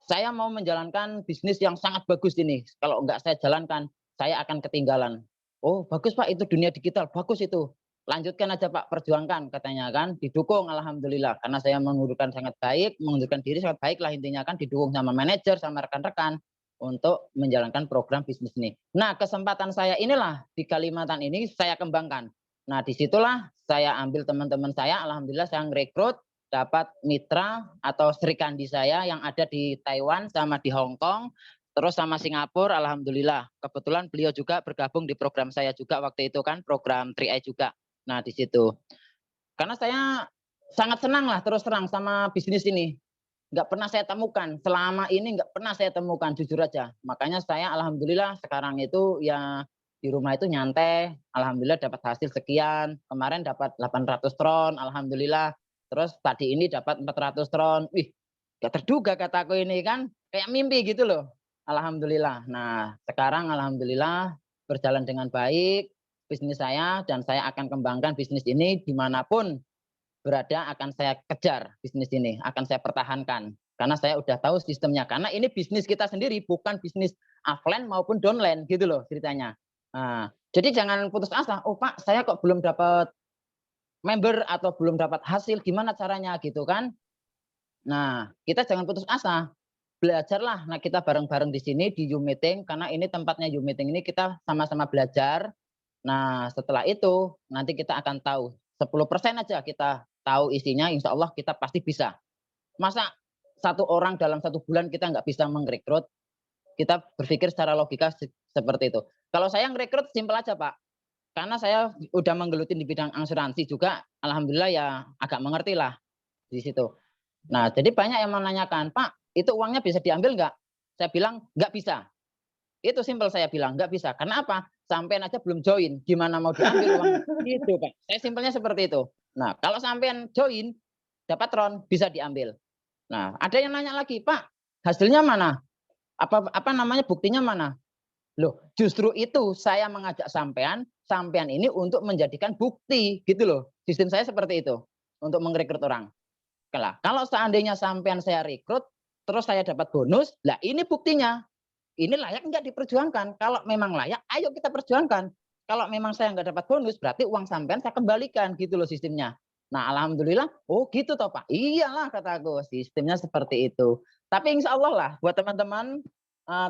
Saya mau menjalankan bisnis yang sangat bagus ini. Kalau nggak saya jalankan, saya akan ketinggalan. Oh bagus Pak, itu dunia digital, bagus itu. Lanjutkan aja Pak, perjuangkan katanya kan. Didukung alhamdulillah. Karena saya mengundurkan sangat baik, mengundurkan diri sangat baik lah intinya kan. Didukung sama manajer, sama rekan-rekan untuk menjalankan program bisnis ini. Nah kesempatan saya inilah di Kalimantan ini saya kembangkan. Nah disitulah saya ambil teman-teman saya, alhamdulillah saya ngerekrut, dapat mitra atau serikandi saya yang ada di Taiwan sama di Hong Kong, terus sama Singapura, alhamdulillah. Kebetulan beliau juga bergabung di program saya juga waktu itu kan, program 3i juga. Nah di situ. Karena saya sangat senang lah terus terang sama bisnis ini. Nggak pernah saya temukan, selama ini nggak pernah saya temukan, jujur aja. Makanya saya alhamdulillah sekarang itu ya di rumah itu nyantai, alhamdulillah dapat hasil sekian. Kemarin dapat 800 tron, alhamdulillah. Terus tadi ini dapat 400 tron. Wih, gak terduga kataku ini kan, kayak mimpi gitu loh. Alhamdulillah. Nah, sekarang alhamdulillah berjalan dengan baik bisnis saya dan saya akan kembangkan bisnis ini dimanapun berada akan saya kejar bisnis ini, akan saya pertahankan. Karena saya udah tahu sistemnya. Karena ini bisnis kita sendiri, bukan bisnis offline maupun downline gitu loh ceritanya. Nah, jadi jangan putus asa. Oh Pak, saya kok belum dapat member atau belum dapat hasil, gimana caranya gitu kan? Nah, kita jangan putus asa. Belajarlah. Nah, kita bareng-bareng di sini di Zoom meeting karena ini tempatnya Zoom meeting ini kita sama-sama belajar. Nah, setelah itu nanti kita akan tahu 10% aja kita tahu isinya, insya Allah kita pasti bisa. Masa satu orang dalam 1 bulan kita nggak bisa merekrut, kita berpikir secara logika seperti itu. Kalau saya ngerekrut simpel aja Pak, karena saya udah menggeluti di bidang asuransi juga, alhamdulillah ya agak mengerti lah di situ. Nah, jadi banyak yang menanyakan, Pak, itu uangnya bisa diambil nggak? Saya bilang nggak bisa. Itu simpel saya bilang nggak bisa. Karena apa? Sampean aja belum join, gimana mau diambil uang? Gitu Pak. Saya simpelnya seperti itu. Nah, kalau sampean join, dapat ron bisa diambil. Nah, ada yang nanya lagi, Pak, hasilnya mana? Apa namanya buktinya mana? Loh, justru itu saya mengajak sampean ini untuk menjadikan bukti gitu loh. Sistem saya seperti itu untuk merekrut orang. Kalau seandainya sampean saya rekrut, terus saya dapat bonus, lah ini buktinya. Ini layak enggak diperjuangkan. Kalau memang layak, ayo kita perjuangkan. Kalau memang saya nggak dapat bonus, berarti uang sampean saya kembalikan gitu loh sistemnya. Nah, alhamdulillah, oh gitu toh Pak. Iyalah kata aku, sistemnya seperti itu. Tapi insya Allah lah, buat teman-teman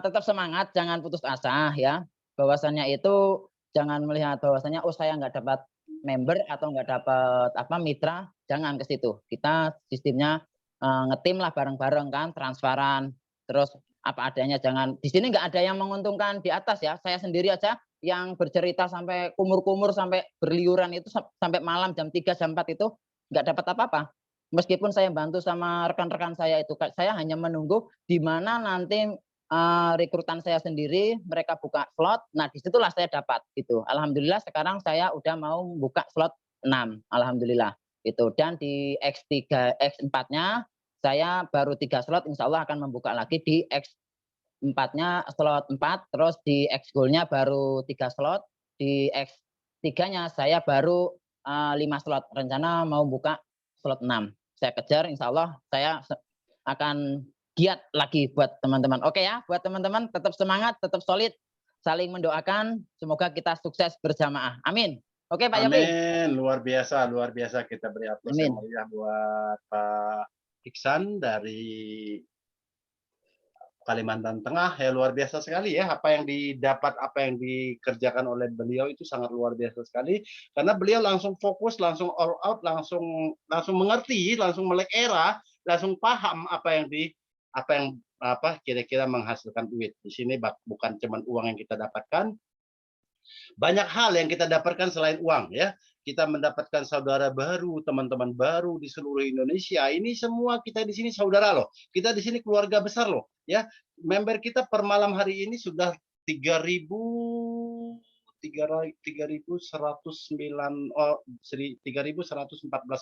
tetap semangat, jangan putus asa ya. Bahwasannya itu jangan melihat bahwasannya oh saya nggak dapat member atau nggak dapat apa mitra, jangan ke situ. Kita sistemnya ngetim lah bareng-bareng kan, transparan, terus apa adanya. Jangan di sini nggak ada yang menguntungkan di atas ya. Saya sendiri aja yang bercerita sampai kumur-kumur sampai berliuran itu sampai malam jam 3 jam 4 itu nggak dapat apa-apa. Meskipun saya bantu sama rekan-rekan saya itu, saya hanya menunggu di mana nanti rekrutan saya sendiri mereka buka slot. Nah, disitulah saya dapat itu. Alhamdulillah sekarang saya udah mau buka slot 6. Alhamdulillah itu. Dan di X3 X4-nya saya baru 3 slot, insya Allah akan membuka lagi di X4-nya slot 4, terus di X Gold-nya baru 3 slot, di X3-nya saya baru 5 slot. Rencana mau buka slot 6. Saya kejar, insya Allah saya akan giat lagi buat teman-teman. Oke ya, buat teman-teman tetap semangat, tetap solid, saling mendoakan, semoga kita sukses berjamaah. Amin. Oke Pak Yopi. Amin, luar biasa kita beri aplaus yang meriah buat Pak Iksan dari Kalimantan Tengah. Ya luar biasa sekali ya, apa yang didapat, apa yang dikerjakan oleh beliau itu sangat luar biasa sekali, karena beliau langsung fokus, langsung all out, langsung mengerti, langsung melek era, langsung paham apa yang kira-kira menghasilkan duit. Di sini bukan cuma uang yang kita dapatkan, banyak hal yang kita dapatkan selain uang ya. Kita mendapatkan saudara baru, teman-teman baru di seluruh Indonesia. Ini semua kita di sini saudara loh. Kita di sini keluarga besar loh ya. Member kita per malam hari ini sudah 3.114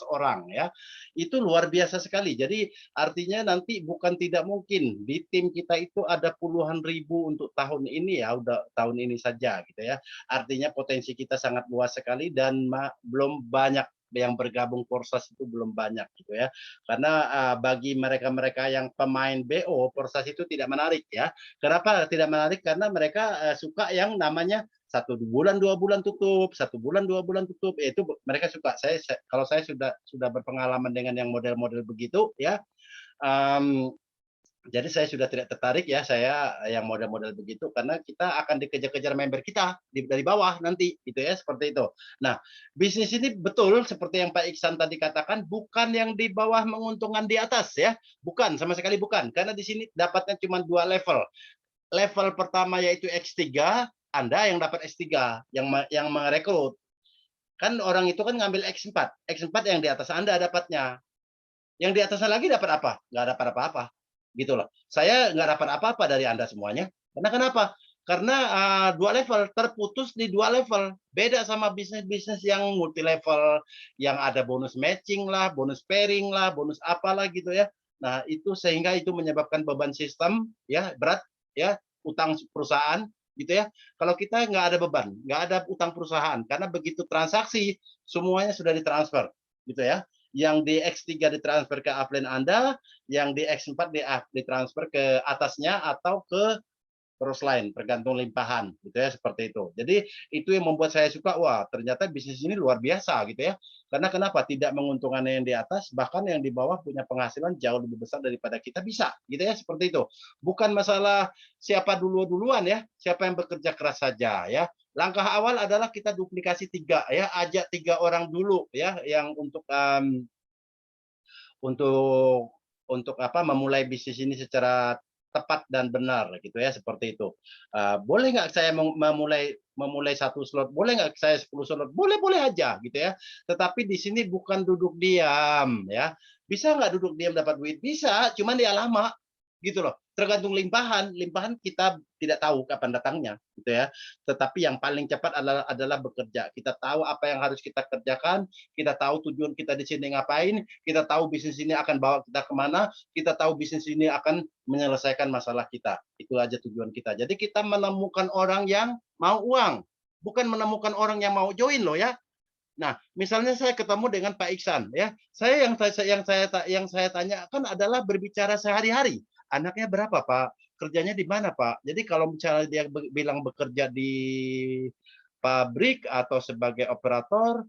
orang ya. Itu luar biasa sekali. Jadi artinya nanti bukan tidak mungkin di tim kita itu ada puluhan ribu untuk tahun ini ya, udah tahun ini saja gitu ya. Artinya potensi kita sangat luas sekali dan belum banyak yang bergabung Porsas itu belum banyak gitu ya, karena bagi mereka-mereka yang pemain BO Porsas itu tidak menarik ya. Kenapa tidak menarik? Karena mereka suka yang namanya 1 bulan 2 bulan tutup, 1 bulan 2 bulan tutup, itu mereka suka. Kalau saya sudah berpengalaman dengan yang model-model begitu ya. Jadi saya sudah tidak tertarik ya, saya yang model-model begitu, karena kita akan dikejar-kejar member kita dari bawah nanti gitu ya, seperti itu. Nah, bisnis ini betul seperti yang Pak Iksan tadi katakan, bukan yang di bawah menguntungkan di atas ya, bukan, sama sekali bukan, karena di sini dapatnya cuma 2 level. Level pertama yaitu X3, Anda yang dapat X3 yang merekrut. Kan orang itu kan ngambil X4 yang di atas Anda dapatnya. Yang di atasnya lagi dapat apa? Nggak dapat apa-apa. Gitu loh. Saya nggak dapat apa-apa dari Anda semuanya. Karena kenapa? Karena 2 level, terputus di 2 level. Beda sama bisnis-bisnis yang multi level, yang ada bonus matching lah, bonus pairing lah, bonus apalah gitu ya. Nah, itu sehingga itu menyebabkan beban sistem ya, berat ya, utang perusahaan gitu ya. Kalau kita nggak ada beban, nggak ada utang perusahaan, karena begitu transaksi semuanya sudah ditransfer gitu ya. Yang di X3 ditransfer ke upline Anda, yang di X4 ditransfer ke atasnya atau ke terus lain, tergantung limpahan gitu ya, seperti itu. Jadi itu yang membuat saya suka, wah ternyata bisnis ini luar biasa gitu ya. Karena kenapa? Tidak menguntungkan yang di atas, bahkan yang di bawah punya penghasilan jauh lebih besar daripada kita, bisa gitu ya, seperti itu. Bukan masalah siapa duluan ya, siapa yang bekerja keras saja ya. Langkah awal adalah kita duplikasi 3 ya, ajak 3 orang dulu ya, yang untuk untuk apa memulai bisnis ini secara tepat dan benar gitu ya, seperti itu. Boleh nggak saya memulai 1 slot, boleh nggak saya 10 slot, boleh aja gitu ya. Tetapi di sini bukan duduk diam ya. Bisa nggak duduk diam dapat duit? Bisa, cuman dia lama gitu loh. Tergantung limpahan kita tidak tahu kapan datangnya gitu ya. Tetapi yang paling cepat adalah bekerja. Kita tahu apa yang harus kita kerjakan, kita tahu tujuan kita di sini ngapain, kita tahu bisnis ini akan bawa kita kemana, kita tahu bisnis ini akan menyelesaikan masalah kita. Itu aja tujuan kita. Jadi kita menemukan orang yang mau uang, bukan menemukan orang yang mau join loh ya. Nah, misalnya saya ketemu dengan Pak Iksan ya. Yang saya tanyakan adalah berbicara sehari-hari. Anaknya berapa, Pak? Kerjanya di mana, Pak? Jadi kalau misalnya dia bilang bekerja di pabrik atau sebagai operator,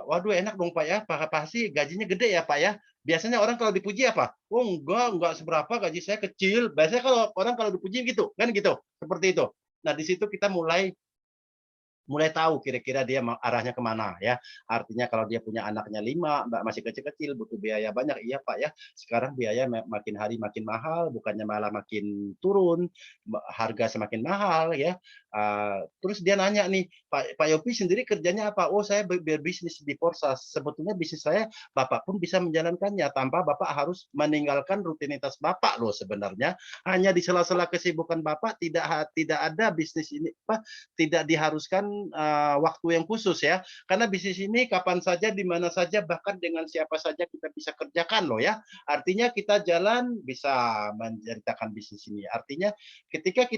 waduh enak dong Pak ya, pasti gajinya gede ya Pak ya. Biasanya orang kalau dipuji apa? Oh enggak seberapa, gaji saya kecil. Biasanya kalau orang kalau dipuji gitu, kan gitu, seperti itu. Nah di situ kita mulai tahu kira-kira dia arahnya kemana ya. Artinya kalau dia punya anaknya 5, masih kecil-kecil, butuh biaya banyak. Iya Pak ya, sekarang biaya makin hari makin mahal, bukannya malah makin turun, harga semakin mahal ya. Terus dia nanya nih, Pak Yopi sendiri kerjanya apa? Oh saya berbisnis di Porsas. Sebetulnya bisnis saya Bapak pun bisa menjalankannya tanpa Bapak harus meninggalkan rutinitas Bapak loh sebenarnya. Hanya di sela-sela kesibukan Bapak tidak ada bisnis ini tidak diharuskan waktu yang khusus ya, karena bisnis ini kapan saja, di mana saja, bahkan dengan siapa saja kita bisa kerjakan loh ya. Artinya kita jalan bisa menceritakan bisnis ini. Artinya ketika